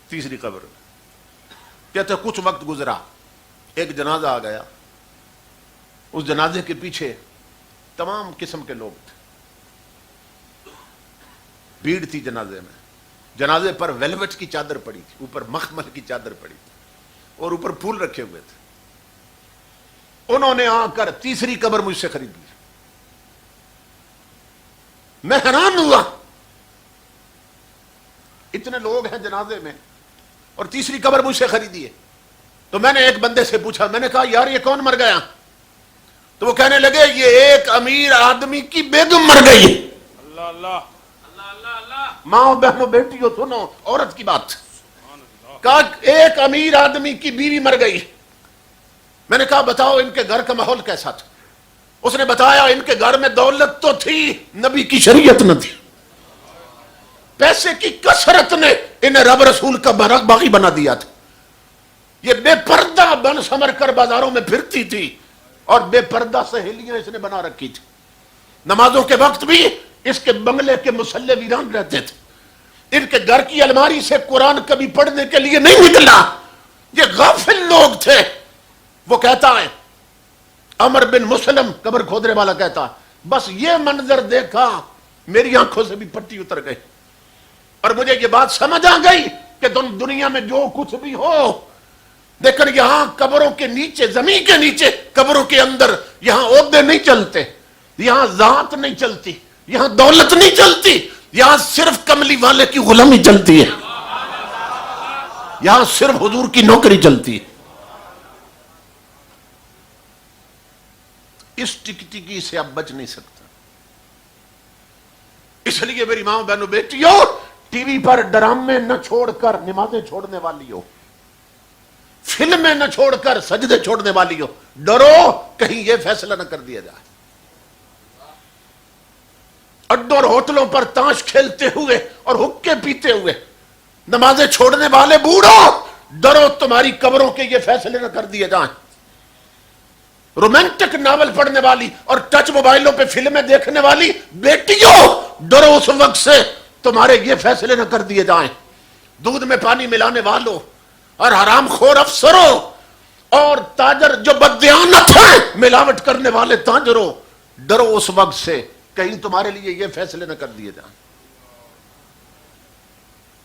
تیسری قبر میں کہتے ہیں کچھ وقت گزرا, ایک جنازہ آ گیا, اس جنازے کے پیچھے تمام قسم کے لوگ تھے, بھیڑ تھی جنازے میں. جنازے پر ویلوٹ کی چادر پڑی تھی, اوپر مخمل کی چادر پڑی تھی, اور اوپر پھول رکھے ہوئے تھے. انہوں نے آ کر تیسری قبر مجھ سے خرید لی. میں حیران ہوا, اتنے لوگ ہیں جنازے میں اور تیسری قبر مجھ سے خریدی ہے. تو میں نے ایک بندے سے پوچھا, میں نے کہا یار یہ کون مر گیا؟ تو وہ کہنے لگے یہ ایک امیر آدمی کی بیگم مر گئی. اللہ اللہ ماں بہنوں بیٹیوں سنو عورت کی بات. کہا ایک امیر آدمی کی بیوی مر گئی. میں نے کہا بتاؤ ان کے گھر کا ماحول کیسا تھا؟ اس نے بتایا ان کے گھر میں دولت تو تھی, نبی کی شریعت نہ تھی. پیسے کی کثرت نے انہیں رب رسول کا باغی بنا دیا تھا. یہ بے پردہ بن سمر کر بازاروں میں پھرتی تھی اور بے پردہ سہیلیاں اس نے بنا رکھی تھی. نمازوں کے وقت بھی اس کے بنگلے کے مسلح ویران رہتے تھے. ان کے گھر کی الماری سے قرآن کبھی پڑھنے کے لیے نہیں نکلا. یہ غافل لوگ تھے. وہ کہتا ہے عمر بن مسلم قبر کھودنے والا کہتا ہے بس یہ منظر دیکھا میری آنکھوں سے بھی پٹی اتر گئی اور مجھے یہ بات سمجھ آ گئی کہ دنیا میں جو کچھ بھی ہو لیکن یہاں قبروں کے نیچے, زمین کے نیچے, قبروں کے اندر یہاں عہدے نہیں چلتے, یہاں ذات نہیں چلتی, یہاں دولت نہیں چلتی, یہاں صرف کملی والے کی غلامی چلتی ہے, یہاں صرف حضور کی نوکری چلتی ہے. اس ٹکٹکی سے اب بچ نہیں سکتا. اس لیے میری ماں بہنوں بیٹیوں, ٹی وی پر ڈرامے نہ چھوڑ کر نمازیں چھوڑنے والی ہو, فلمیں نہ چھوڑ کر سجدے چھوڑنے والی ہو, ڈرو کہیں یہ فیصلہ نہ کر دیا جائے. اڈوں اور ہوٹلوں پر تاش کھیلتے ہوئے اور حقے پیتے ہوئے نمازیں چھوڑنے والے بوڑھو, ڈرو تمہاری قبروں کے یہ فیصلے نہ کر دیے جائیں. رومانٹک ناول پڑھنے والی اور ٹچ موبائلوں پہ فلمیں دیکھنے والی بیٹیوں, ڈرو اس وقت سے تمہارے یہ فیصلے نہ کر دیے جائیں. دودھ میں پانی ملانے والوں اور حرام خور افسروں اور تاجر جو بددیانت ہیں, ملاوٹ کرنے والے تاجروں, ڈرو اس وقت سے کہیں تمہارے لیے یہ فیصلے نہ کر دیے جائیں,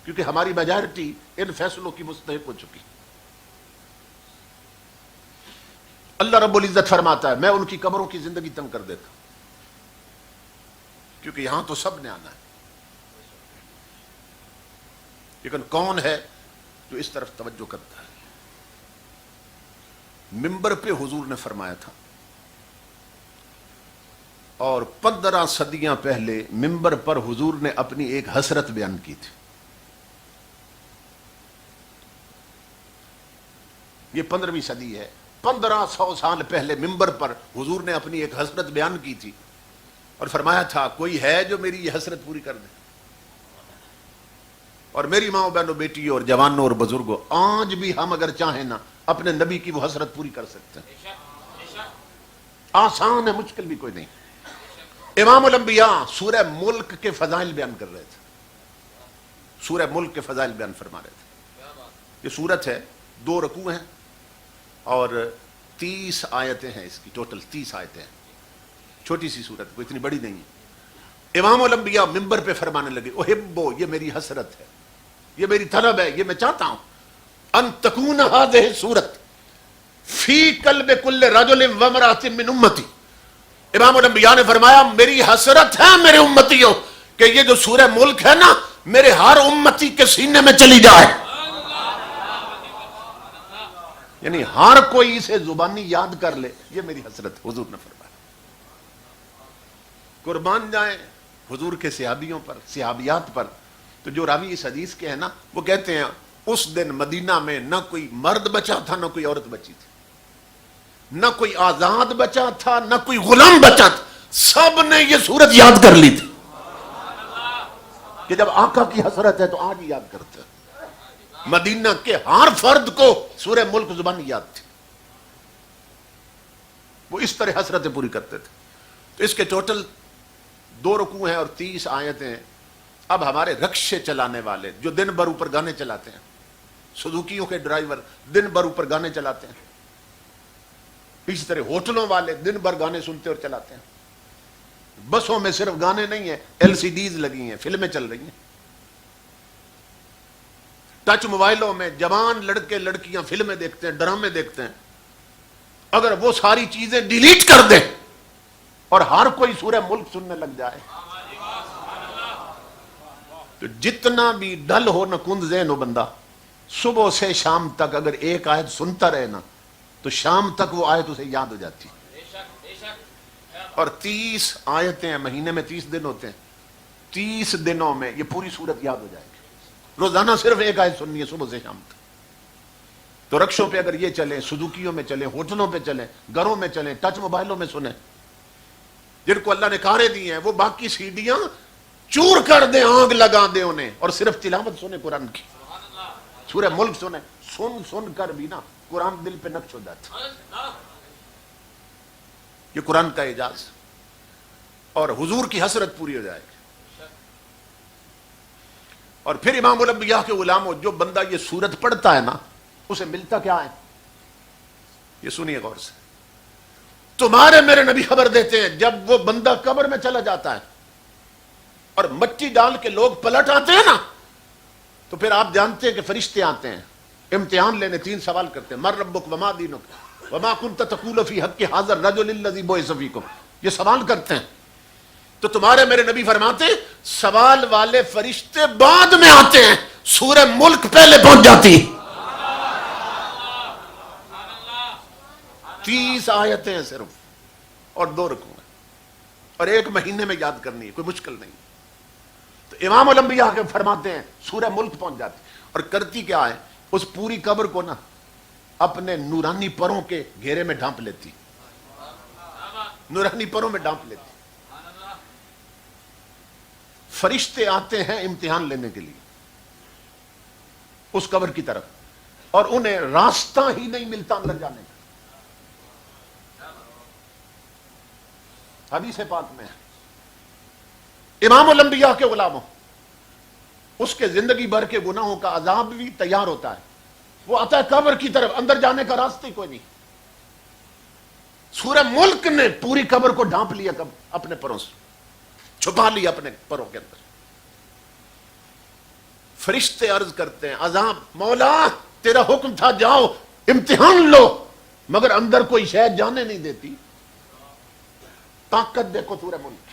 کیونکہ ہماری میجارٹی ان فیصلوں کی مستحق ہو چکی. اللہ رب العزت فرماتا ہے میں ان کی قبروں کی زندگی تنگ کر دیتا ہوں, کیونکہ یہاں تو سب نے آنا ہے. لیکن کون ہے جو اس طرف توجہ کرتا ہے؟ منبر پہ حضور نے فرمایا تھا, اور 15 صدیاں پہلے منبر پر حضور نے اپنی ایک حسرت بیان کی تھی. یہ 15ویں صدی ہے. 1500 سال پہلے منبر پر حضور نے اپنی ایک حسرت بیان کی تھی اور فرمایا تھا کوئی ہے جو میری یہ حسرت پوری کر دے. اور میری ماں بہنوں بیٹیوں اور جوانوں اور بزرگوں, آج بھی ہم اگر چاہیں نا اپنے نبی کی وہ حسرت پوری کر سکتے ہیں. آسان ہے, مشکل بھی کوئی نہیں. امام الانبیاء سورہ ملک کے فضائل بیان کر رہے تھے, سورہ ملک کے فضائل بیان فرما رہے تھے. یہ سورت ہے, 2 رکوع ہیں اور 30 آیتیں ہیں اس کی, ٹوٹل 30 آیتیں ہیں. چھوٹی سی سورت, کوئی اتنی بڑی نہیں ہے. امام الانبیاء منبر پہ فرمانے لگے احبو, یہ میری حسرت ہے, یہ میری طلب ہے, یہ میں چاہتا ہوں ان تکون هذه سورت فی قلب کل رجل وامرأۃ من امتی. امام الانبیاء نے فرمایا میری حسرت ہے میرے امتیوں کہ یہ جو سورہ ملک ہے نا میرے ہر امتی کے سینے میں چلی جائے. یعنی ہر کوئی اسے زبانی یاد کر لے, یہ میری حسرت. حضور نے فرمایا قربان جائیں حضور کے صحابیوں پر, صحابیات پر. تو جو راوی اس حدیث کے ہیں نا وہ کہتے ہیں اس دن مدینہ میں نہ کوئی مرد بچا تھا نہ کوئی عورت بچی تھی, نہ کوئی آزاد بچا تھا نہ کوئی غلام بچا تھا, سب نے یہ صورت یاد کر لی تھی کہ جب آقا کی حسرت ہے تو آج ہی یاد کرتے ہیں. مدینہ کے ہر فرد کو سورہ ملک زبانی یاد تھی, وہ اس طرح حسرتیں پوری کرتے تھے. تو اس کے ٹوٹل 2 رکوع ہیں اور 30 آیتیں ہیں. اب ہمارے رکشے چلانے والے جو دن بھر اوپر گانے چلاتے ہیں, سزوکیوں کے ڈرائیور دن بھر اوپر گانے چلاتے ہیں, اسی طرح ہوٹلوں والے دن بھر گانے سنتے اور چلاتے ہیں. بسوں میں صرف گانے نہیں ہیں, LCDs لگی ہیں, فلمیں چل رہی ہیں. ٹچ موبائلوں میں جوان لڑکے لڑکیاں فلمیں دیکھتے ہیں, ڈرامے دیکھتے ہیں. اگر وہ ساری چیزیں ڈیلیٹ کر دیں اور ہر کوئی سورہ ملک سننے لگ جائے تو جتنا بھی ڈل ہو نہ کند ذہن ہو بندہ، صبح سے شام تک اگر ایک آیت سنتا رہے نا تو شام تک وہ آیت اسے یاد ہو جاتی. اور 30 آیتیں ہیں، مہینے میں 30 دن ہوتے ہیں، 30 دنوں میں یہ پوری سورت یاد ہو جائے گی. روزانہ صرف ایک آیت سننی ہے صبح سے شام تک. تو رکشوں پہ اگر یہ چلیں، سزوکیوں میں چلیں، ہوٹلوں پہ چلیں، گھروں میں چلیں، ٹچ موبائلوں میں سنیں. جن کو اللہ نے کاریں دی ہیں وہ باقی سیڈیاں چور کر دیں، آگ لگا دیں انہیں، اور صرف تلاوت سنیں قرآن کی. سورہ ملک سنیں، سن کر بھی نا قرآن دل پہ نقش ہو جاتا. یہ قرآن کا اعجاز، اور حضور کی حسرت پوری ہو جائے گی. اور پھر امام الانبیاء کے غلاموں، جو بندہ یہ سورت پڑھتا ہے نا اسے ملتا کیا ہے؟ یہ سنیے غور سے. تمہارے میرے نبی خبر دیتے ہیں جب وہ بندہ قبر میں چلا جاتا ہے اور مٹی ڈال کے لوگ پلٹ آتے ہیں نا، تو پھر آپ جانتے ہیں کہ فرشتے آتے ہیں امتحان لینے. 3 سوال کرتے ہیں: من ربک وما دینک وما کنت تقول فی حق ھذا الرجل الذی بعث فیکم. یہ سوال کرتے ہیں. تو تمہارے میرے نبی فرماتے ہیں سوال والے فرشتے بعد میں آتے ہیں، سورہ ملک پہلے پہنچ جاتی. 30 آیتیں ہیں صرف، اور 2 رکوع ہیں، اور 1 مہینے میں یاد کرنی ہے، کوئی مشکل نہیں. تو امام الانبیاء کے فرماتے ہیں سورہ ملک پہنچ جاتی، اور کرتی کیا ہے؟ اس پوری قبر کو نا اپنے نورانی پروں کے گھیرے میں ڈھانپ لیتی، نورانی پروں میں ڈھانپ لیتی. فرشتے آتے ہیں امتحان لینے کے لیے اس قبر کی طرف، اور انہیں راستہ ہی نہیں ملتا اندر جانے کا. حدیث پاک میں امام الانبیاء کے غلاموں، اس کے زندگی بھر کے گناہوں کا عذاب بھی تیار ہوتا ہے. وہ آتا ہے قبر کی طرف، اندر جانے کا راستہ ہی کوئی نہیں. سورہ ملک نے پوری قبر کو ڈھانپ لیا، اپنے پروں سے چھپا لیا اپنے پروں کے اندر. فرشتے عرض کرتے ہیں عذاب، مولا تیرا حکم تھا جاؤ امتحان لو، مگر اندر کوئی شے جانے نہیں دیتی. طاقت دیکھو سورہ ملک.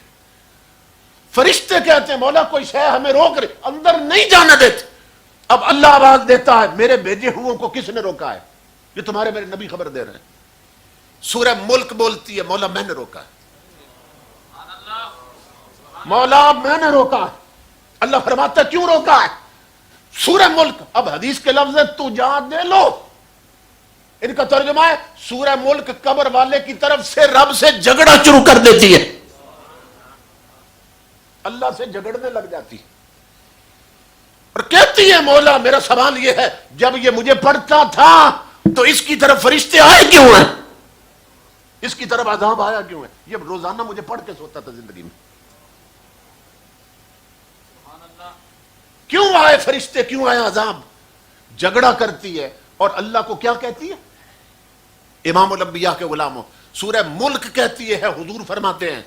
فرشتے کہتے ہیں مولا کوئی شے ہمیں روک رہے، اندر نہیں جانے دیتے. اب اللہ آواز دیتا ہے میرے بھیجے ہوئوں کو کس نے روکا ہے؟ یہ تمہارے میرے نبی خبر دے رہے ہیں. سورہ ملک بولتی ہے مولا میں نے روکا ہے، مولا میں نے روکا ہے. اللہ فرماتا ہے کیوں روکا ہے؟ سورہ ملک. اب حدیث کے لفظ ہے تو جا دے لو، ان کا ترجمہ ہے سورہ ملک قبر والے کی طرف سے رب سے جھگڑا شروع کر دیتی ہے، اللہ سے جھگڑنے لگ جاتی اور کہتی ہے مولا میرا سوال یہ ہے جب یہ مجھے پڑھتا تھا تو اس کی طرف فرشتے آئے کیوں ہیں؟ اس کی طرف عذاب آیا کیوں ہے؟ یہ روزانہ مجھے پڑھ کے سوتا تھا زندگی میں. کیوں آئے فرشتے، کیوں آیا عذاب؟ جھگڑا کرتی ہے. اور اللہ کو کیا کہتی ہے؟ امام الانبیاء کے غلاموں، سورہ ملک کہتی ہے، حضور فرماتے ہیں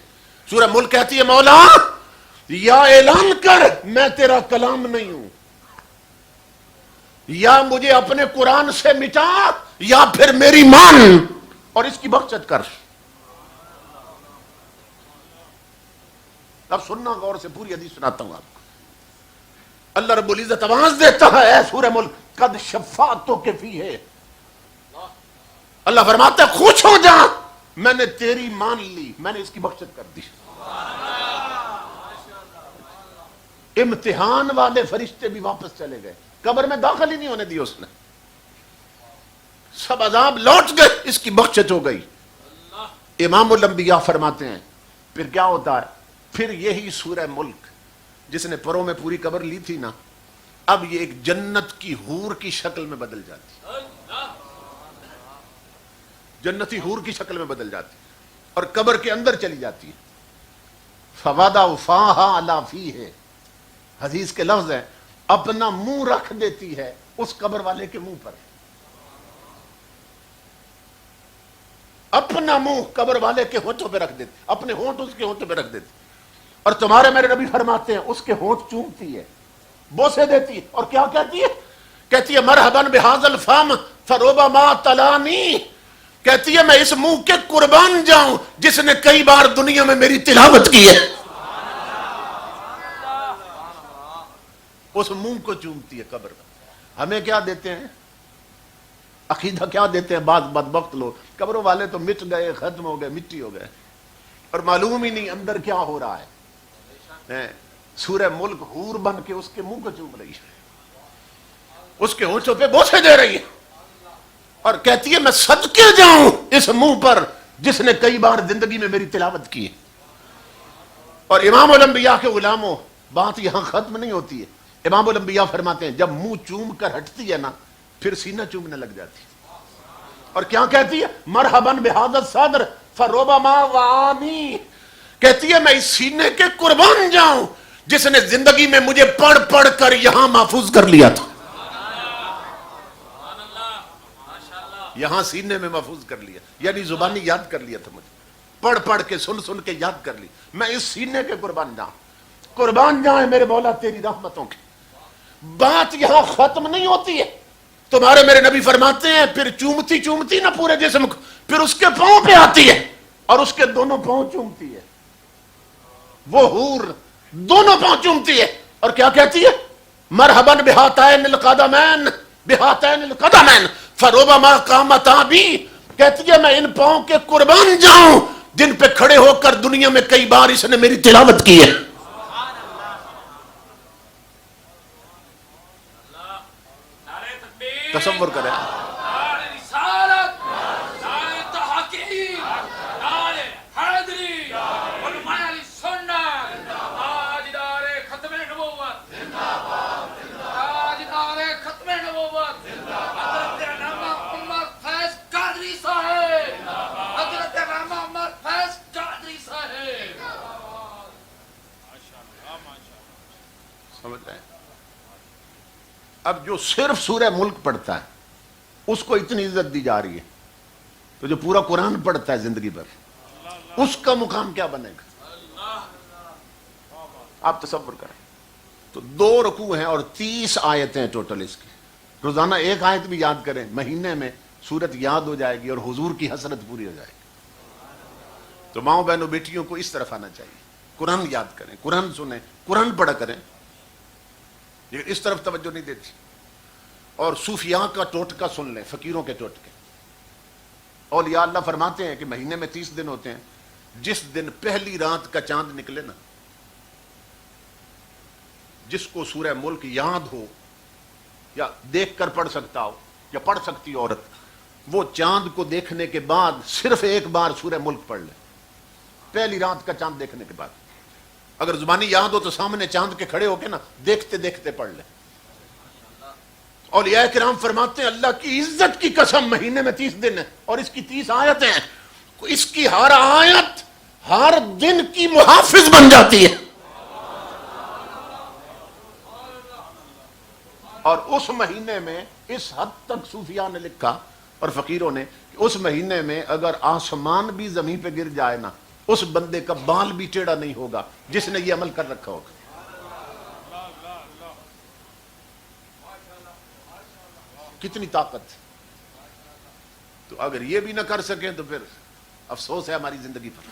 سورہ ملک کہتی ہے مولا یا اعلان کر میں تیرا کلام نہیں ہوں، یا مجھے اپنے قرآن سے مٹا، یا پھر میری مان اور اس کی بخشت کر. اب سننا غور سے، پوری حدیث سناتا ہوں آپ کو. اللہ رب العزت آواز دیتا ہے اے سورہ ملک قد شفاعتوں کے فی ہے. اللہ فرماتا ہے خوش ہو جا، میں نے تیری مان لی، میں نے اس کی بخشت کر دی. امتحان والے فرشتے بھی واپس چلے گئے، قبر میں داخل ہی نہیں ہونے دی اس نے. سب عذاب لوٹ گئے، اس کی بخشت ہو گئی. امام الانبیاء فرماتے ہیں پھر کیا ہوتا ہے؟ پھر یہی سورہ ملک جس نے پروں میں پوری قبر لی تھی نا، اب یہ ایک جنت کی حور کی شکل میں بدل جاتی، جنتی حور کی شکل میں بدل جاتی اور قبر کے اندر چلی جاتی ہے. فَوَضَعَ فَاهَا عَلَى فِيهِ، حدیث کے لفظ ہے اپنا منہ رکھ دیتی ہے اس قبر والے کے منہ پر، اپنا منہ قبر والے کے ہونٹوں پہ رکھ دیتی، اپنے ہونٹ اس کے ہونٹوں پہ رکھ دیتی. اور تمہارے میرے نبی فرماتے ہیں اس کے ہونٹ چومتی ہے، بوسے دیتی ہے، اور کیا کہتی ہے؟ کہتی ہے مرحباً بہذا الفم فربما تلانی، کہتی ہے میں اس منہ کے قربان جاؤں جس نے کئی بار دنیا میں میری تلاوت کی ہے. اس منہ کو چومتی ہے قبر میں. ہمیں کیا دیتے ہیں؟ عقیدہ کیا دیتے ہیں بعض بدبخت لوگ؟ قبروں والے تو مٹ گئے، ختم ہو گئے، مٹی ہو گئے، اور معلوم ہی نہیں اندر کیا ہو رہا ہے. سورہ ملک حور بن کے اس کے منہ کو چوم رہی ہے، اس کے ہونٹوں پہ بوسے دے رہی ہے، اور کہتی ہے میں صدقے جاؤں اس منہ پر جس نے کئی بار زندگی میں میری تلاوت کی ہے. اور امام الانبیاء کے غلاموں، بات یہاں ختم نہیں ہوتی ہے. امام الانبیاء فرماتے ہیں جب منہ چوم کر ہٹتی ہے نا، پھر سینہ چومنے لگ جاتی ہے، اور کیا کہتی ہے؟ مرحباً بہذا الصدر فربما وعانی. کہتی ہے میں اس سینے کے قربان جاؤں جس نے زندگی میں مجھے پڑھ پڑھ کر یہاں محفوظ کر لیا تھا، یہاں سینے میں محفوظ کر لیا، یعنی زبانی یاد کر لیا تھا، مجھے پڑھ پڑھ کے سن سن کے یاد کر لی. میں اس سینے کے قربان جاؤں. قربان جائیں میرے مولا تیری رحمتوں کی. بات یہاں ختم نہیں ہوتی ہے. تمہارے میرے نبی فرماتے ہیں پھر چومتی چومتی نہ پورے جسم کو، پھر اس کے پاؤں پہ آتی ہے اور اس کے دونوں پاؤں چومتی ہے. وہ حور دونوں پاؤں چومتی ہے اور کیا کہتی ہے؟ مرحباً بہاتین القدمین بہاتین القدمین فربما قامتا بی. کہتی ہے میں ان پاؤں کے قربان جاؤں جن پہ کھڑے ہو کر دنیا میں کئی بار اس نے میری تلاوت کی ہے. تصور کریں، سمجھ رہے ہیں؟ اب جو صرف سورہ ملک پڑھتا ہے اس کو اتنی عزت دی جا رہی ہے، تو جو پورا قرآن پڑھتا ہے زندگی بھر اس کا مقام کیا بنے گا؟ آپ تصور کریں. تو 2 رکوع ہیں اور 30 آیتیں ہیں ٹوٹل اس کی. روزانہ ایک آیت بھی یاد کریں، مہینے میں سورت یاد ہو جائے گی اور حضور کی حسرت پوری ہو جائے گی. تو ماؤں بہنوں بیٹیوں کو اس طرف آنا چاہیے، قرآن یاد کریں، قرآن سنیں، قرآن پڑھا کریں، لیکن اس طرف توجہ نہیں دیتی. اور صوفیاء کا ٹوٹکا سن لیں، فقیروں کے ٹوٹکے. اولیاء اللہ فرماتے ہیں کہ مہینے میں 30 دن ہوتے ہیں، جس دن پہلی رات کا چاند نکلے نا، جس کو سورہ ملک یاد ہو یا دیکھ کر پڑھ سکتا ہو یا پڑھ سکتی عورت، وہ چاند کو دیکھنے کے بعد صرف ایک بار سورہ ملک پڑھ لے، پہلی رات کا چاند دیکھنے کے بعد. اگر زبانی یاد ہو تو سامنے چاند کے کھڑے ہو کے نا دیکھتے دیکھتے پڑھ لے. اولیاء کرام فرماتے ہیں اللہ کی عزت کی قسم مہینے میں 30 دن ہے اور اس کی 30 آیتیں ہیں، اس کی ہر آیت ہر دن کی محافظ بن جاتی ہے. اور اس مہینے میں اس حد تک صوفیاء نے لکھا اور فقیروں نے کہ اس مہینے میں اگر آسمان بھی زمین پہ گر جائے نا، اس بندے کا بال بھی ٹیڑھا نہیں ہوگا جس نے یہ عمل کر رکھا ہوگا. کتنی طاقت. تو اگر یہ بھی نہ کر سکیں تو پھر افسوس ہے ہماری زندگی پر.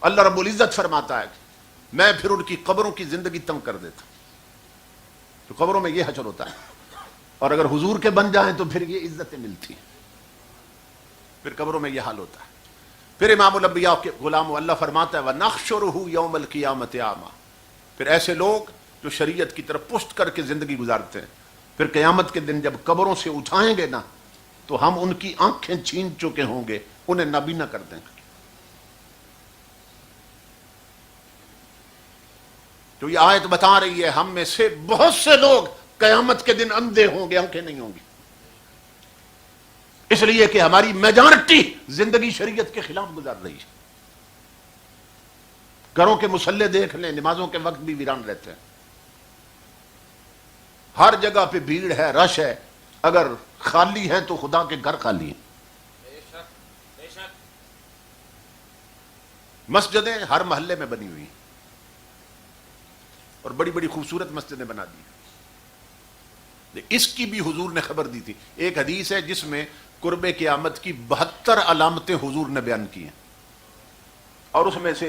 اللہ رب العزت فرماتا ہے کہ میں پھر ان کی قبروں کی زندگی تنگ کر دیتا ہوں. تو قبروں میں یہ حشر ہوتا ہے، اور اگر حضور کے بن جائیں تو پھر یہ عزتیں ملتی ہیں، پھر قبروں میں یہ حال ہوتا ہے. پھر امام الانبیاء کے غلام اللہ فرماتا ہے وَنَحْشُرُهُ يَوْمَ الْقِيَامَةِ أَعْمَى. پھر ایسے لوگ جو شریعت کی طرف پشت کر کے زندگی گزارتے ہیں، پھر قیامت کے دن جب قبروں سے اٹھائیں گے نا تو ہم ان کی آنکھیں چھین چکے ہوں گے، انہیں نابینا کر دیں گے. تو یہ آیت بتا رہی ہے ہم میں سے بہت سے لوگ قیامت کے دن اندھے ہوں گے، آنکھیں نہیں ہوں گی، اس لیے کہ ہماری میجارٹی زندگی شریعت کے خلاف گزار رہی ہے. گھروں کے مصلے دیکھ لیں، نمازوں کے وقت بھی ویران رہتے ہیں، ہر جگہ پہ بھیڑ ہے، رش ہے. اگر خالی ہے تو خدا کے گھر خالی ہیں. مسجدیں ہر محلے میں بنی ہوئی ہیں اور بڑی بڑی خوبصورت مسجدیں بنا دی. اس کی بھی حضور نے خبر دی تھی. ایک حدیث ہے جس میں قرب قیامت کی 72 علامتیں حضور نے بیان کی ہیں، اور اس میں سے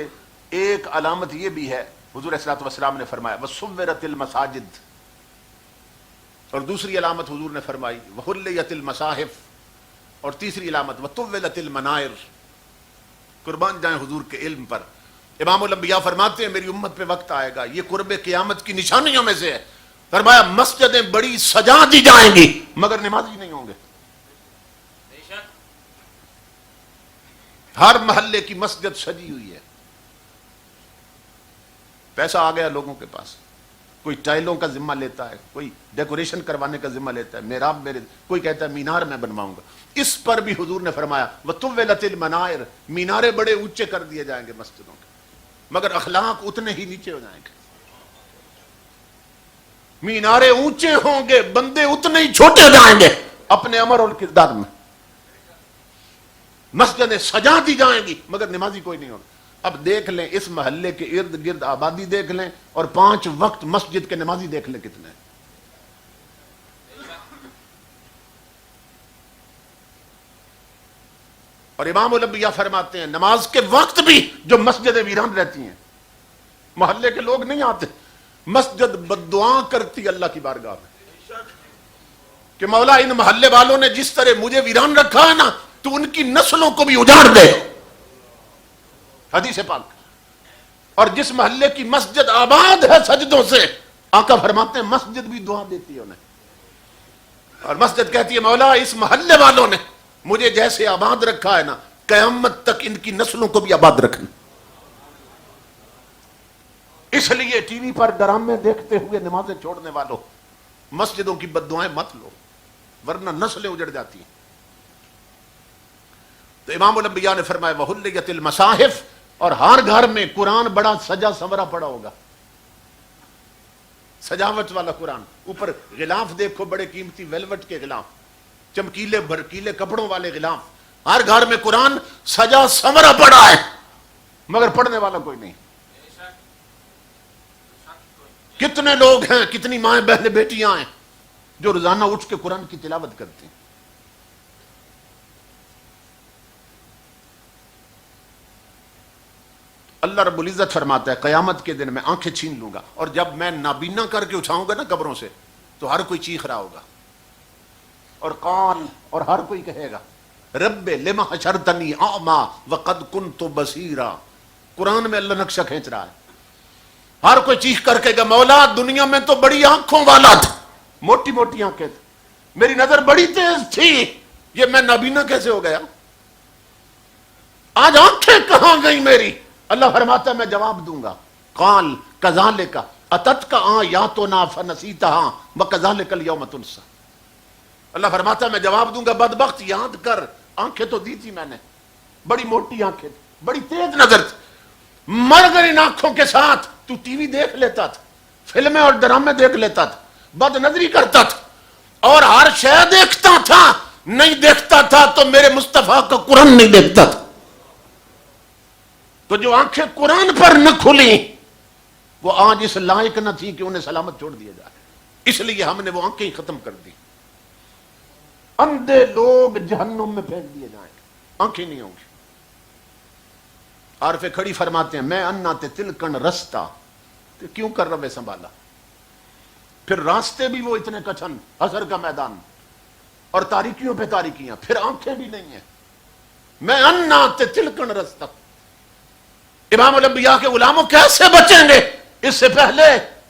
ایک علامت یہ بھی ہے حضور صلی اللہ علیہ وسلم نے فرمایا وَسُوِّرَتِ الْمَسَاجِدِ، اور دوسری علامت حضور نے فرمائی وَحُلِّيَتِ الْمَصَاحِفِ، اور تیسری علامت وَطُوِّلَتِ الْمَنَائِرِ۔ قربان جائیں حضور کے علم پر۔ امام الانبیاء فرماتے ہیں میری امت پہ وقت آئے گا، یہ قرب قیامت کی نشانیوں میں سے ہے، فرمایا مسجدیں بڑی سجا دی جائیں گی مگر نمازی نہیں ہوں گے۔ ہر محلے کی مسجد سجی ہوئی ہے، پیسہ آ گیا لوگوں کے پاس، کوئی ٹائلوں کا ذمہ لیتا ہے، کوئی ڈیکوریشن کروانے کا ذمہ لیتا ہے، محراب میرے، کوئی کہتا ہے مینار میں بنواؤں گا۔ اس پر بھی حضور نے فرمایا وَطُوِّلَتِ الْمَنَائِرِ، مینارے بڑے اونچے کر دیے جائیں گے مسجدوں کے، مگر اخلاق اتنے ہی نیچے ہو جائیں گے۔ مینارے اونچے ہوں گے، بندے اتنے ہی چھوٹے ہو جائیں گے اپنے امر اور کردار میں۔ مسجدیں سجا دی جائیں گی مگر نمازی کوئی نہیں ہوگا۔ اب دیکھ لیں اس محلے کے ارد گرد آبادی دیکھ لیں اور 5 وقت مسجد کے نمازی دیکھ لیں کتنے ہیں۔ اور امام الانبیاء فرماتے ہیں نماز کے وقت بھی جو مسجدیں ویران رہتی ہیں، محلے کے لوگ نہیں آتے، مسجد بددعا کرتی اللہ کی بارگاہ میں کہ مولا ان محلے والوں نے جس طرح مجھے ویران رکھا ہے نا، تو ان کی نسلوں کو بھی اجاڑ دے، حدیث پاک۔ اور جس محلے کی مسجد آباد ہے سجدوں سے، آقا فرماتے ہیں مسجد بھی دعا دیتی ہے انہیں، اور مسجد کہتی ہے مولا اس محلے والوں نے مجھے جیسے آباد رکھا ہے نا، قیامت تک ان کی نسلوں کو بھی آباد رکھنا۔ اس لیے ٹی وی پر ڈرامے دیکھتے ہوئے نمازیں چھوڑنے والوں مسجدوں کی بددعائیں مت لو، ورنہ نسلیں اجڑ جاتی ہیں۔ تو امام الانبیاء نے فرمایا وَحُلِّيَتِ الْمَصَاحِفِ، اور ہر گھر میں قرآن بڑا سجا سنورا پڑا ہوگا، سجاوٹ والا قرآن، اوپر غلاف دیکھو بڑے قیمتی ویلوٹ کے غلاف، چمکیلے بھڑکیلے کپڑوں والے غلاف، ہر گھر میں قرآن سجا سنورا پڑا ہے مگر پڑھنے والا کوئی نہیں۔ کتنے لوگ ہیں، کتنی مائیں بہنیں بیٹیاں ہیں جو روزانہ اٹھ کے قرآن کی تلاوت کرتے ہیں۔ اللہ رب العزت فرماتا ہے قیامت کے دن میں آنکھیں چھین لوں گا، اور جب میں نابینا کر کے اٹھاؤں گا نا قبروں سے، تو ہر کوئی چیخ رہا ہوگا، اور قال، اور ہر کوئی کہے گا رب لما حشرتنی اعما وقد کنت بصیرا۔ قرآن میں اللہ نقشہ کھینچ رہا ہے، ہر کوئی چیخ کر کے گا مولا دنیا میں تو بڑی آنکھوں والا تھا، موٹی موٹی آنکھیں تھی، میری نظر بڑی تیز تھی، یہ میں نابینا کیسے ہو گیا، آج آنکھیں کہاں گئی میری؟ اللہ فرماتا ہے میں جواب دوں گا قال کذالک اتتک آیاتنا فنسیتہا وکذالک اليوم تنسی۔ اللہ فرماتا ہے میں جواب دوں گا بدبخت یاد کر، آنکھیں تو دی تھی میں نے، بڑی موٹی آنکھیں تھی، بڑی تیز نظر تھی، مر گئی ان آنکھوں کے ساتھ، تو ٹی وی دیکھ لیتا تھا، فلمیں اور ڈرامے دیکھ لیتا تھا، بد نظری کرتا تھا، اور ہر شے دیکھتا تھا، نہیں دیکھتا تھا تو میرے مصطفیٰ کا قرآن نہیں دیکھتا تھا۔ تو جو آنکھیں قرآن پر نہ کھلی وہ آج اس لائق نہ تھی کہ انہیں سلامت چھوڑ دیا جائے، اس لیے ہم نے وہ آنکھیں ہی ختم کر دی۔ اندھے لوگ جہنم میں پھینک دیے جائیں گے، آنکھیں نہیں ہوں گی۔ عارف کھڑی فرماتے ہیں میں انا تے تلکن رستہ، تو کیوں کر رہے سنبھالا؟ پھر راستے بھی وہ اتنے کچھن، عصر کا میدان، اور تاریکیوں پہ تاریکیاں، پھر آنکھیں بھی نہیں ہیں، میں انا تے تلکن رستہ۔ امام الانبیاء کے غلاموں کیسے بچیں گے؟ اس سے پہلے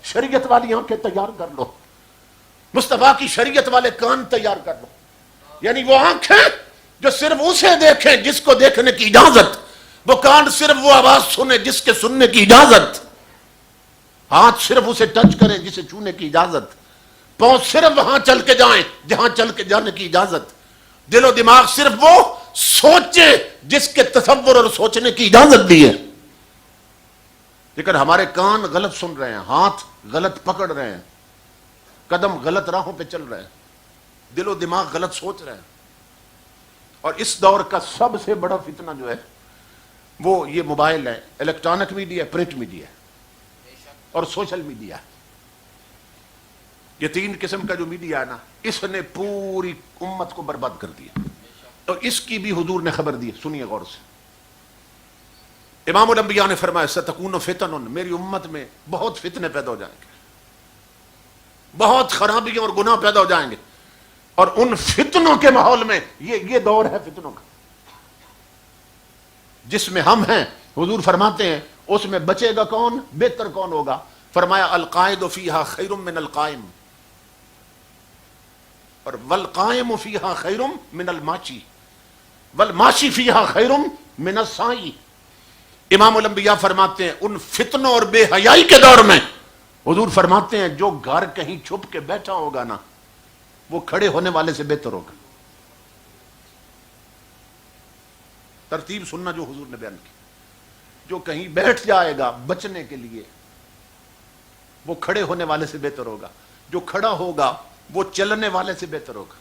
شریعت والی آنکھیں تیار کر لو، مصطفیٰ کی شریعت والے کان تیار کر لو، یعنی وہ آنکھیں جو صرف اسے دیکھیں جس کو دیکھنے کی اجازت، وہ کان صرف وہ آواز سنے جس کے سننے کی اجازت، ہاتھ صرف اسے ٹچ کریں جسے چھونے کی اجازت، پاؤں صرف وہاں چل کے جائیں جہاں چل کے جانے کی اجازت، دل و دماغ صرف وہ سوچے جس کے تصور اور سوچنے کی اجازت دی ہے۔ لیکن ہمارے کان غلط سن رہے ہیں، ہاتھ غلط پکڑ رہے ہیں، قدم غلط راہوں پہ چل رہے ہیں، دل و دماغ غلط سوچ رہے ہیں۔ اور اس دور کا سب سے بڑا فتنہ جو ہے وہ یہ موبائل ہے، الیکٹرانک میڈیا، پرنٹ میڈیا اور سوشل میڈیا۔ یہ 3 قسم کا جو میڈیا ہے نا، اس نے پوری امت کو برباد کر دیا، اور اس کی بھی حضور نے خبر دی، سنیے غور سے۔ امام الانبیاء نے فرمایا ستکون فتن، میری امت میں بہت فتنے پیدا ہو جائیں گے، بہت خرابیاں اور گناہ پیدا ہو جائیں گے، اور ان فتنوں کے ماحول میں یہ دور ہے فتنوں کا جس میں ہم ہیں، حضور فرماتے ہیں اس میں بچے گا کون، بہتر کون ہوگا؟ فرمایا القائد فیہا خیر من القائم، اور والقائم فیہا خیر من الماشی، والماشی فیہا خیر من السائی۔ امام الانبیاء فرماتے ہیں ان فتنوں اور بے حیائی کے دور میں حضور فرماتے ہیں جو گھر کہیں چھپ کے بیٹھا ہوگا نا وہ کھڑے ہونے والے سے بہتر ہوگا۔ ترتیب سننا جو حضور نے بیان کی، جو کہیں بیٹھ جائے گا بچنے کے لیے وہ کھڑے ہونے والے سے بہتر ہوگا، جو کھڑا ہوگا وہ چلنے والے سے بہتر ہوگا۔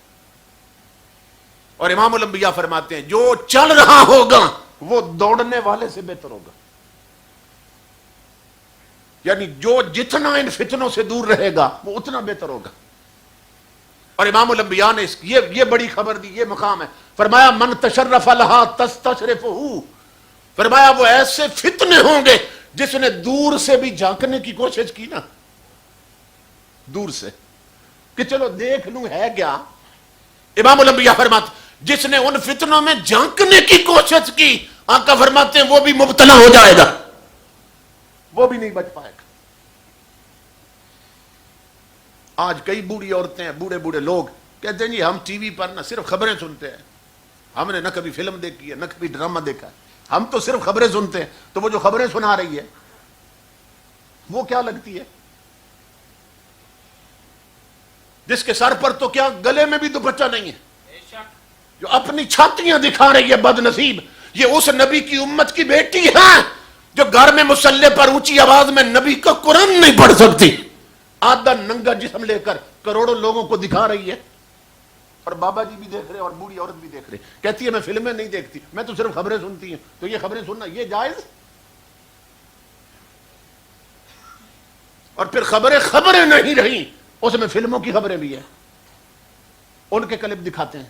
اور امام الانبیاء فرماتے ہیں جو چل رہا ہوگا وہ دوڑنے والے سے بہتر ہوگا، یعنی جو جتنا ان فتنوں سے دور رہے گا وہ اتنا بہتر ہوگا۔ اور امام الانبیاء نے یہ بڑی خبر دی، یہ مقام ہے، فرمایا من تشرف لہا تستشرفہ، فرمایا وہ ایسے فتنے ہوں گے جس نے دور سے بھی جھانکنے کی کوشش کی نا، دور سے کہ چلو دیکھ لوں ہے کیا، امام الانبیاء فرماتے جس نے ان فتنوں میں جھانکنے کی کوشش کی آقا فرماتے ہیں وہ بھی مبتلا ہو جائے گا، وہ بھی نہیں بچ پائے گا۔ آج کئی بوڑھی عورتیں ہیں، بوڑھے بوڑھے لوگ کہتے ہیں جی ہم ٹی وی پر نہ صرف خبریں سنتے ہیں، ہم نے نہ کبھی فلم دیکھی ہے نہ کبھی ڈرامہ دیکھا ہے، ہم تو صرف خبریں سنتے ہیں، تو وہ جو خبریں سنا رہی ہے وہ کیا لگتی ہے؟ جس کے سر پر تو کیا گلے میں بھی دوپٹہ نہیں ہے، جو اپنی چھاتیاں دکھا رہی ہے بد نصیب، یہ اس نبی کی امت کی بیٹی ہے جو گھر میں مصلی پر اونچی آواز میں نبی کا قرآن نہیں پڑھ سکتی، آدھا ننگا جسم لے کر کروڑوں لوگوں کو دکھا رہی ہے، اور بابا جی بھی دیکھ رہے اور بوڑھی عورت بھی دیکھ رہے، کہتی ہے میں فلمیں نہیں دیکھتی، میں تو صرف خبریں سنتی ہوں۔ تو یہ خبریں سننا یہ جائز؟ اور پھر خبریں نہیں رہی، اس میں فلموں کی خبریں بھی ہیں، ان کے کلپ دکھاتے ہیں،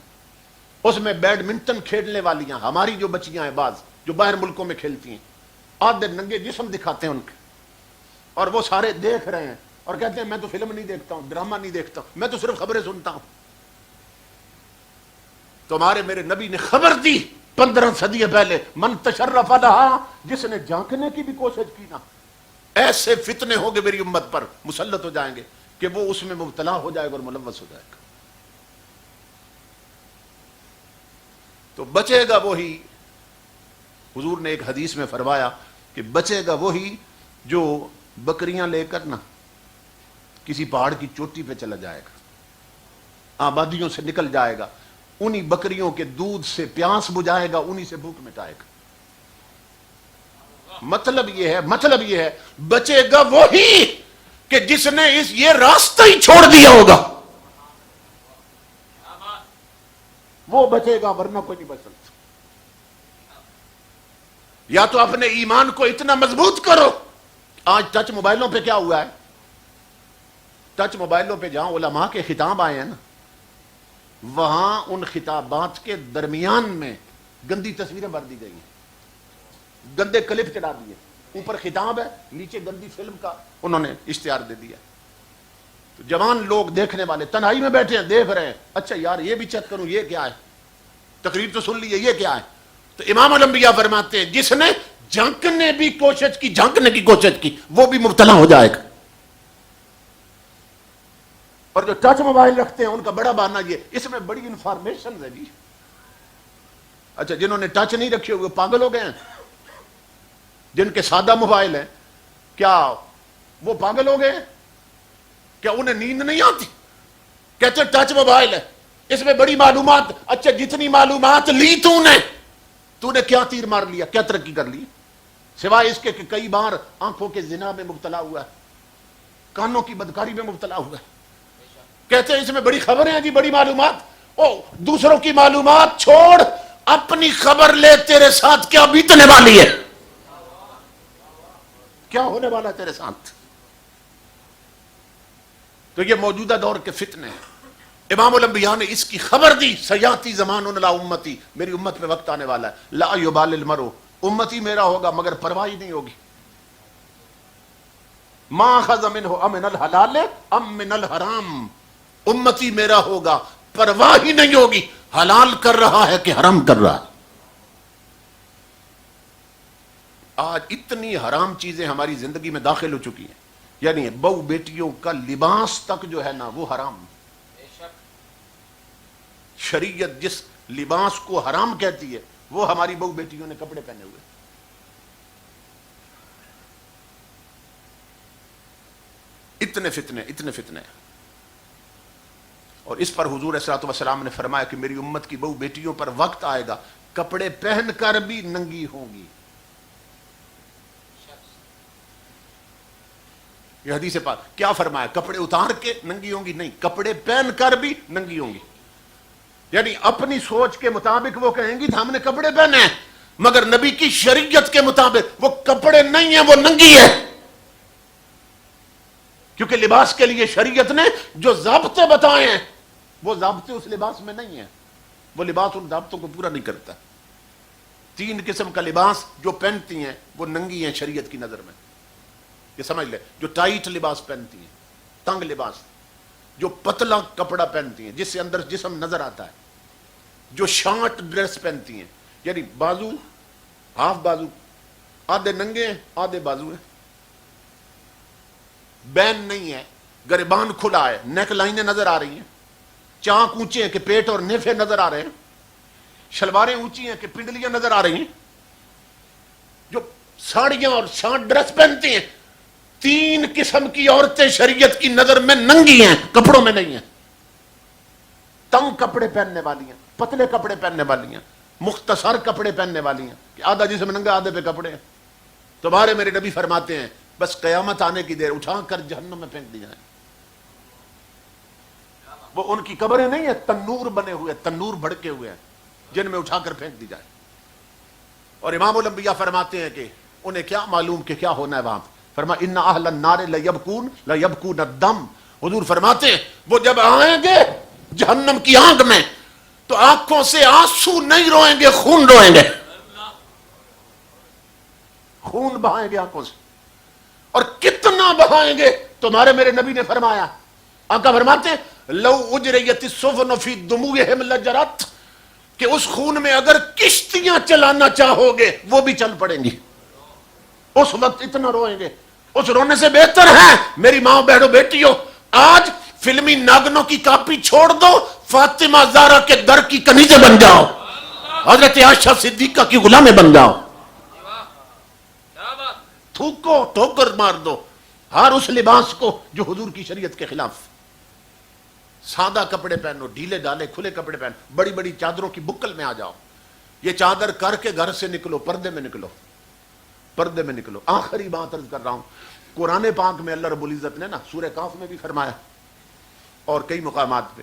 اس میں بیڈمنٹن کھیلنے والیاں ہماری جو بچیاں ہیں بعض جو باہر ملکوں میں کھیلتی ہیں، آدھے ننگے جسم دکھاتے ہیں ان کے، اور وہ سارے دیکھ رہے ہیں اور کہتے ہیں میں تو فلم نہیں دیکھتا ہوں، ڈرامہ نہیں دیکھتا ہوں، میں تو صرف خبریں سنتا ہوں۔ تمہارے میرے نبی نے خبر دی 15 صدیاں پہلے، من تشرف لہا، جس نے جھانکنے کی بھی کوشش کی نا، ایسے فتنے ہوں گے میری امت پر مسلط ہو جائیں گے کہ وہ اس میں مبتلا ہو جائے گا اور ملوث ہو جائے گا۔ تو بچے گا وہی، حضور نے ایک حدیث میں فرمایا کہ بچے گا وہی جو بکریاں لے کر نا کسی پہاڑ کی چوٹی پہ چلا جائے گا، آبادیوں سے نکل جائے گا، انہی بکریوں کے دودھ سے پیاس بجھائے گا، انہی سے بھوک مٹائے گا۔ مطلب یہ ہے بچے گا وہی کہ جس نے یہ راستہ ہی چھوڑ دیا ہوگا، وہ بچے گا، ورنہ کوئی نہیں بچ سکتا۔ یا تو اپنے ایمان کو اتنا مضبوط کرو۔ آج ٹچ موبائلوں پہ کیا ہوا ہے؟ ٹچ موبائلوں پہ جہاں علماء کے خطاب آئے ہیں نا، وہاں ان خطابات کے درمیان میں گندی تصویریں بھر دی گئی ہیں، گندے کلپ چڑھا دیے، اوپر خطاب ہے نیچے گندی فلم کا انہوں نے اشتہار دے دیا۔ تو جوان لوگ دیکھنے والے تنہائی میں بیٹھے ہیں، دیکھ رہے ہیں، اچھا یار یہ بھی چیک کروں یہ کیا ہے، تقریر تو سن لی ہے یہ کیا ہے۔ تو امام الانبیاء فرماتے ہیں جس نے جھانکنے کی کوشش کی وہ بھی مبتلا ہو جائے گا۔ اور جو ٹچ موبائل رکھتے ہیں ان کا بڑا بہانہ یہ اس میں بڑی انفارمیشن ہے جی۔ اچھا جنہوں نے ٹچ نہیں رکھے ہوئے پاگل ہو گئے ہیں، جن کے سادہ موبائل ہیں کیا وہ پاگل ہو گئے ہیں؟ کیا انہیں نیند نہیں آتی؟ کہتے ٹچ موبائل ہے اس میں بڑی معلومات، اچھا جتنی معلومات لی تو نے کیا تیر مار لیا، کیا ترقی کر لی، سوائے اس کے کہ کئی بار آنکھوں کے زنا میں مبتلا ہوا ہے، کانوں کی بدکاری میں مبتلا ہوا ہے۔ کہتے ہیں اس میں بڑی خبریں ہیں جی، بڑی معلومات۔ دوسروں کی معلومات چھوڑ، اپنی خبر لے، تیرے ساتھ کیا بیتنے والی ہے، کیا ہونے والا ہے تیرے ساتھ۔ تو یہ موجودہ دور کے فتنے ہیں۔ امام الانبیاء نے اس کی خبر دی، سیاتی زمان لا امتی، میری امت میں وقت آنے والا ہے، لا یبال المرء امتی میرا ہوگا مگر پرواہ ہی نہیں ہوگی. ما اخذ منہ امن الحلال ام من الحرام. امتی میرا ہوگا پرواہ ہی نہیں ہوگی حلال کر رہا ہے کہ حرام کر رہا ہے. آج اتنی حرام چیزیں ہماری زندگی میں داخل ہو چکی ہیں، یعنی بہو بیٹیوں کا لباس تک جو ہے نا وہ حرام. شریعت جس لباس کو حرام کہتی ہے وہ ہماری بہو بیٹیوں نے کپڑے پہنے ہوئے. اتنے فتنے. اور اس پر حضور صلی اللہ علیہ وسلم نے فرمایا کہ میری امت کی بہو بیٹیوں پر وقت آئے گا کپڑے پہن کر بھی ننگی ہوں گی. یہ حدیث پاک کیا فرمایا؟ کپڑے اتار کے ننگی ہوں گی؟ نہیں، کپڑے پہن کر بھی ننگی ہوں گی. یعنی اپنی سوچ کے مطابق وہ کہیں گی ہم نے کپڑے پہنے ہیں، مگر نبی کی شریعت کے مطابق وہ کپڑے نہیں ہیں، وہ ننگی ہے. کیونکہ لباس کے لیے شریعت نے جو ضابطے بتائے ہیں وہ ضابطے اس لباس میں نہیں ہیں. وہ لباس ان ضابطوں کو پورا نہیں کرتا. 3 قسم کا لباس جو پہنتی ہیں وہ ننگی ہیں شریعت کی نظر میں. یہ سمجھ لے، جو ٹائٹ لباس پہنتی ہیں، تنگ لباس، جو پتلا کپڑا پہنتی ہیں جس سے اندر جسم نظر آتا ہے، جو شارٹ ڈریس پہنتی ہیں یعنی بازو ہاف بازو، آدھے ننگے ہیں آدھے بازو ہیں، بین نہیں ہے، گریبان کھلا ہے، نیک لائنیں نظر آ رہی ہیں، چانک اونچے ہیں کہ پیٹ اور نیفے نظر آ رہے ہیں، شلواریں اونچی ہیں کہ پنڈلیاں نظر آ رہی ہیں، جو ساڑیاں اور شارٹ ڈریس پہنتی ہیں. 3 قسم کی عورتیں شریعت کی نظر میں ننگی ہیں، کپڑوں میں نہیں ہیں. تنگ کپڑے پہننے والی ہیں، پتلے کپڑے پہننے والی ہیں، مختصر کپڑے پہننے والی ہیں کہ آدھا جسم ننگا آدھے پہ کپڑے ہیں. تمہارے میرے نبی فرماتے ہیں بس قیامت آنے کی دیر اٹھا کر جہنم میں پھینک دی جائیں. وہ ان کی قبریں نہیں ہیں، تنور بنے ہوئے، تنور بھڑکے ہوئے ہیں جن میں اٹھا کر پھینک دی جائے. اور امام الانبیاء فرماتے ہیں کہ انہیں کیا معلوم کہ کیا ہونا ہے وہاں. فرمایا ان اہل النار لیبکون الدم. حضور فرماتے ہیں وہ جب آئیں گے جہنم کی آگ میں تو آنکھوں سے آنسو نہیں روئیں گے، خون روئیں گے، خون بہائیں گے آنکھوں سے. اور کتنا بہائیں گے؟ تمہارے میرے نبی نے فرمایا، آقا فرماتے ہیں لو اجریت السفن فی دموعہم لجرت، کہ اس خون میں اگر کشتیاں چلانا چاہو گے وہ بھی چل پڑیں گی. اس وقت اتنا روئیں گے. اس رونے سے بہتر ہے میری ماں بہنوں بیٹیوں آج فلمی ناگنوں کی کاپی چھوڑ دو، فاطمہ زہرا کے در کی کنیزیں بن جاؤ، حضرت عائشہ صدیقہ کی غلامیں بن جاؤ. تھوکو، ٹھوکر مار دو ہر اس لباس کو جو حضور کی شریعت کے خلاف. سادہ کپڑے پہنو، ڈھیلے ڈالے کھلے کپڑے پہنو، بڑی بڑی چادروں کی بکل میں آ جاؤ. یہ چادر کر کے گھر سے نکلو، پردے میں نکلو، پردے میں نکلو. آخری بات عرض کر رہا ہوں، قرآن پاک میں اللہ رب العزت نے نا سورہ کاف میں بھی فرمایا اور کئی مقامات پہ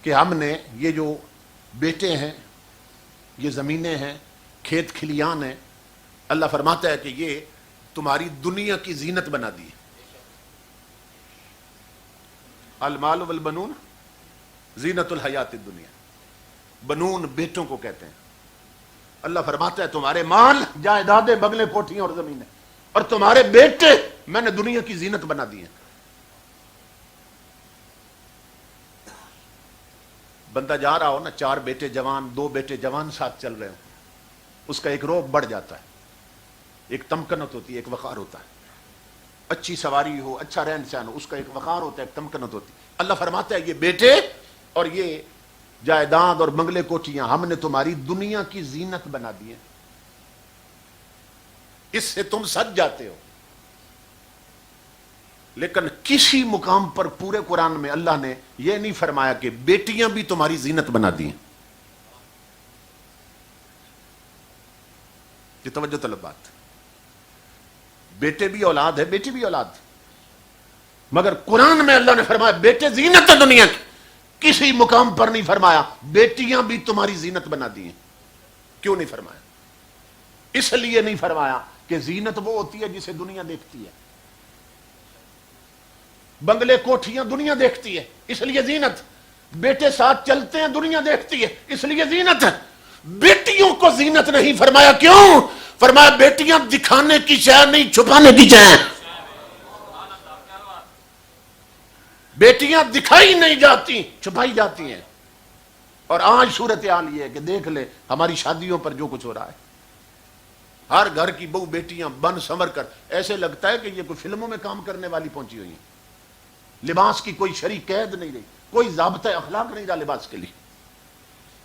کہ ہم نے یہ جو بیٹے ہیں، یہ زمینیں ہیں، کھیت کھلیان ہیں، اللہ فرماتا ہے کہ یہ تمہاری دنیا کی زینت بنا دی. المال والبنون زینت الحیات الدنیا. بنون بیٹوں کو کہتے ہیں. اللہ فرماتا ہے تمہارے مال، جائیدادیں، بنگلے، کوٹھیاں اور زمینیں، اور تمہارے بیٹے میں نے دنیا کی زینت بنا دی ہیں. بندہ جا رہا ہو نا، 4 بیٹے جوان، 2 بیٹے جوان ساتھ چل رہے ہوں، اس کا ایک روب بڑھ جاتا ہے، ایک تمکنت ہوتی ہے، ایک وقار ہوتا ہے. اچھی سواری ہو، اچھا رہن سہن ہو، اس کا ایک وقار ہوتا ہے، ایک تمکنت ہوتی ہے. اللہ فرماتا ہے یہ بیٹے اور یہ جائیداد اور بنگلے کوٹھیاں ہم نے تمہاری دنیا کی زینت بنا دی ہیں، اس سے تم سج جاتے ہو. لیکن کسی مقام پر پورے قرآن میں اللہ نے یہ نہیں فرمایا کہ بیٹیاں بھی تمہاری زینت بنا دی ہیں. یہ توجہ طلب بات. بیٹے بھی اولاد ہے، بیٹی بھی اولاد، مگر قرآن میں اللہ نے فرمایا بیٹے زینت ہے دنیا کی. کسی مقام پر نہیں فرمایا بیٹیاں بھی تمہاری زینت بنا دی ہیں. کیوں نہیں فرمایا؟ اس لیے نہیں فرمایا کہ زینت وہ ہوتی ہے جسے دنیا دیکھتی ہے. بنگلے کوٹھیاں دنیا دیکھتی ہے اس لیے زینت، بیٹے ساتھ چلتے ہیں دنیا دیکھتی ہے اس لیے زینت ہے. بیٹیوں کو زینت نہیں فرمایا. کیوں؟ فرمایا بیٹیاں دکھانے کی شے نہیں, چھپانے کی شے. بیٹیاں دکھائی نہیں جاتی, چھپائی جاتی ہیں. اور آج صورتحال یہ ہے کہ دیکھ لے ہماری شادیوں پر جو کچھ ہو رہا ہے, ہر گھر کی بہو بیٹیاں بن سمر کر ایسے لگتا ہے کہ یہ کوئی فلموں میں کام کرنے والی پہنچی ہوئی ہیں. لباس کی کوئی شرعی قید نہیں رہی, کوئی ضابطہ اخلاق نہیں رہا لباس کے لیے.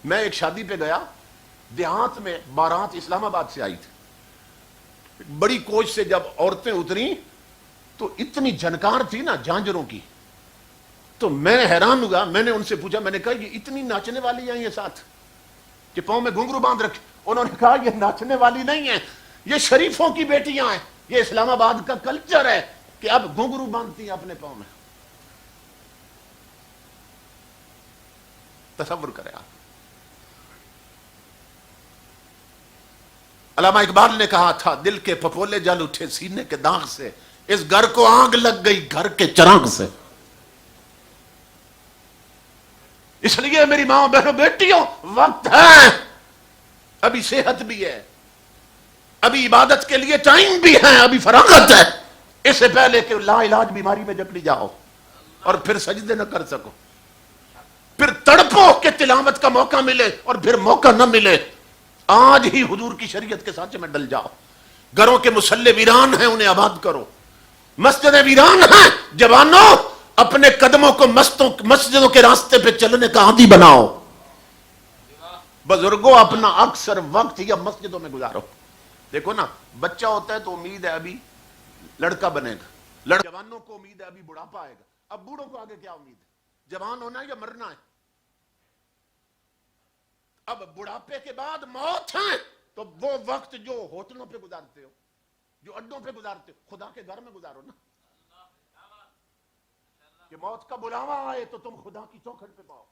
میں ایک شادی پہ گیا دیہات میں, بارات اسلام آباد سے آئی تھی. بڑی کوچ سے جب عورتیں اتری تو اتنی جھنکار تھی نا جھانجروں کی, تو میں حیران ہوا. میں نے ان سے پوچھا, میں نے کہا یہ اتنی ناچنے والی ہیں یہ ساتھ کہ پاؤں میں گھنگرو باندھ رکھے؟ انہوں نے کہا یہ ناچنے والی نہیں ہیں, یہ شریفوں کی بیٹیاں ہیں. یہ اسلام آباد کا کلچر ہے کہ اب گھنگرو باندھتی ہیں اپنے پاؤں میں. تصور کریں آپ. علامہ اقبال نے کہا تھا دل کے پھپھولے جل اٹھے سینے کے داغ سے, اس گھر کو آگ لگ گئی گھر کے چراغ سے. اس لیے میری ماں بہنوں بیٹیوں وقت ہے, ابھی صحت بھی ہے, ابھی عبادت کے لیے ٹائم بھی ہے, ابھی فراغت ہے. اس سے پہلے کہ لا علاج بیماری میں جکڑی جاؤ اور پھر سجدے نہ کر سکو, پھر تڑپو کہ تلاوت کا موقع ملے اور پھر موقع نہ ملے. آج ہی حضور کی شریعت کے سانچے میں ڈل جاؤ. گھروں کے مصلے ویران ہیں, انہیں آباد کرو. مسجدیں ویران ہیں, جوانوں اپنے قدموں کو مسجدوں کے راستے پہ چلنے کا عادی بناؤ. بزرگوں اپنا اکثر وقت یا مسجدوں میں گزارو. دیکھو نا, بچہ ہوتا ہے تو امید ہے ابھی لڑکا بنے گا, جوانوں کو امید ہے ابھی بڑھاپا آئے گا. اب بوڑھوں کو آگے کیا امید ہے؟ جوان ہونا ہے یا مرنا ہے؟ اب بڑھاپے کے بعد موت ہے, تو وہ وقت جو ہوٹلوں پہ گزارتے ہو, جو اڈوں پہ گزارتے ہو, خدا کے گھر میں گزارو نا, کہ موت کا بلاوا آئے تو تم خدا کی چوکھٹ پہ پاؤ,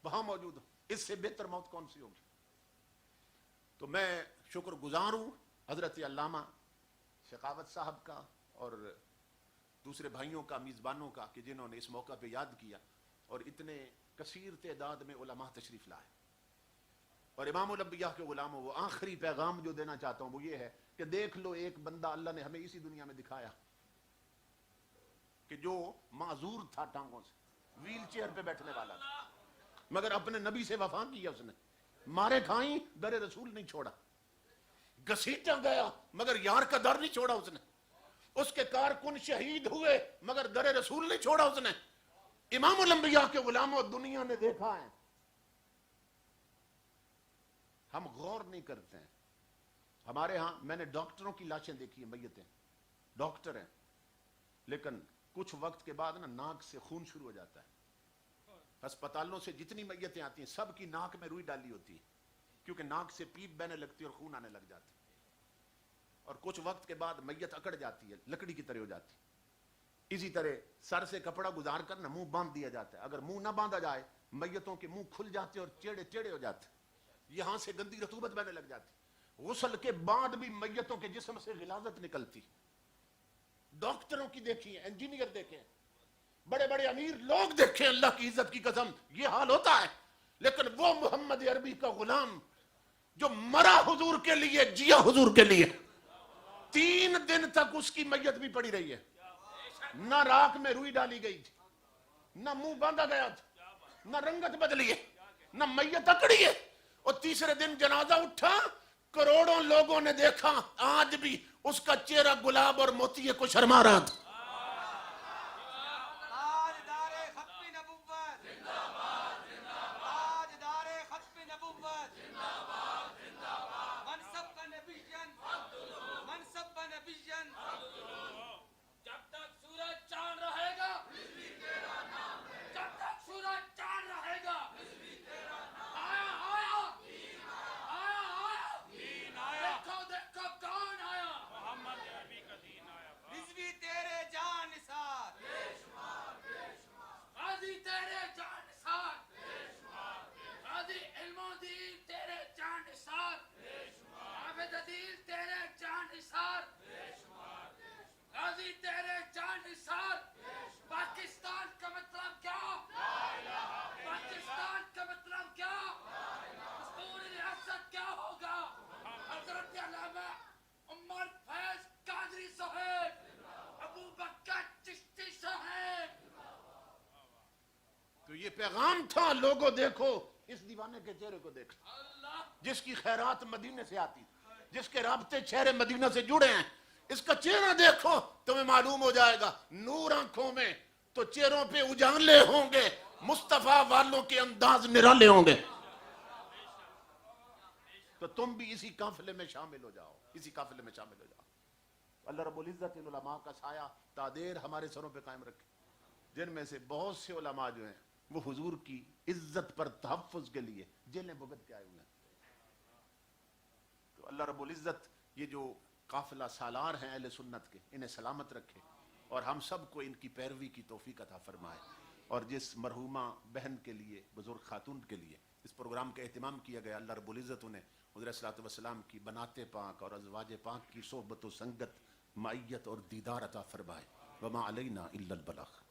وہاں موجود ہو. اس سے بہتر موت کون سی ہوگی؟ تو میں شکر گزار ہوں حضرت علامہ سخاوت صاحب کا اور دوسرے بھائیوں کا, میزبانوں کا, کہ جنہوں نے اس موقع پہ یاد کیا اور اتنے کثیر تعداد میں علماء تشریف لائے. اور امام الانبیاء کے غلاموں, وہ آخری پیغام جو دینا چاہتا ہوں وہ یہ ہے کہ دیکھ لو ایک بندہ اللہ نے ہمیں اسی دنیا میں دکھایا کہ جو معذور تھا, ٹانگوں سے ویل چیئر پہ بیٹھنے والا تھا, مگر اپنے نبی سے وفا کیا اس نے. مارے کھائیں در رسول نہیں چھوڑا, گھسیٹا گیا مگر یار کا در نہیں چھوڑا اس نے. اس کے کارکن شہید ہوئے مگر در رسول نہیں چھوڑا اس نے. امام الانبیاء کے غلاموں, دنیا نے دیکھا ہے, ہم غور نہیں کرتے ہیں. ہمارے ہاں میں نے ڈاکٹروں کی لاشیں دیکھی ہیں, میتیں, ڈاکٹر ہیں, لیکن کچھ وقت کے بعد نا ناک سے خون شروع ہو جاتا ہے. ہسپتالوں سے جتنی میتیں آتی ہیں سب کی ناک میں روئی ڈالی ہوتی ہے, کیونکہ ناک سے پیپ بہنے لگتی ہے اور خون آنے لگ جاتا ہے. اور کچھ وقت کے بعد میت اکڑ جاتی ہے, لکڑی کی طرح ہو جاتی ہے. اسی طرح سر سے کپڑا گزار کر نا منہ باندھ دیا جاتا ہے. اگر منہ نہ باندھا جائے میتوں کے منہ کھل جاتے اور ٹیڑے ٹیڑے ہو جاتے, یہاں سے گندی رطوبت بہنے لگ جاتی. غسل کے بعد بھی میتوں کے جسم سے غلاظت نکلتی. ڈاکٹروں کی دیکھیے, انجینئر دیکھیں, بڑے بڑے امیر لوگ دیکھیں, اللہ کی عزت کی قسم یہ حال ہوتا ہے. لیکن وہ محمد عربی کا غلام جو مرا حضور کے لیے, جیا حضور کے لیے, 3 دن تک اس کی میت بھی پڑی رہی ہے. نہ راک میں روئی ڈالی گئی تھی, نہ منہ باندھا گیا تھا, نہ رنگت بدلی ہے, نہ میت اکڑی ہے. اور تیسرے دن جنازہ اٹھا, کروڑوں لوگوں نے دیکھا, آج بھی اس کا چہرہ گلاب اور موتیے کو شرما رہا تھا. پیغام تھا لوگوں دیکھو اس دیوانے کے چہرے کو دیکھو جس کی خیرات مدینے سے آتی جس کے رابطے چہرے مدینہ سے جڑے ہیں اس کا چہرہ دیکھو تمہیں معلوم ہو جائے گا نور آنکھوں میں تو چہروں پہ اجالے ہوں گے مصطفیٰ والوں کے انداز نرالے ہوں گے تو تم بھی اسی قافلے میں شامل ہو جاؤ اسی قافلے میں شامل ہو جاؤ اللہ رب العزت ان علماء کا سایہ تا دیر ہمارے سروں پہ قائم رکھے جن میں سے بہت سے علماء جو ہیں وہ حضور کی عزت پر تحفظ کے لیے جیلیں بھگت کے آئے ہوئے ہیں تو اللہ رب العزت یہ جو قافلہ سالار ہیں اہل سنت کے انہیں سلامت رکھے اور ہم سب کو ان کی پیروی کی توفیق عطا فرمائے اور جس مرحومہ بہن کے لیے بزرگ خاتون کے لیے اس پروگرام کا اہتمام کیا گیا اللہ رب العزت انہیں حضرت صلی اللہ علیہ وسلم کی بنات پاک اور ازواج پاک کی صحبت و سنگت معیت اور دیدار عطا فرمائے وما علینا الا البلاغ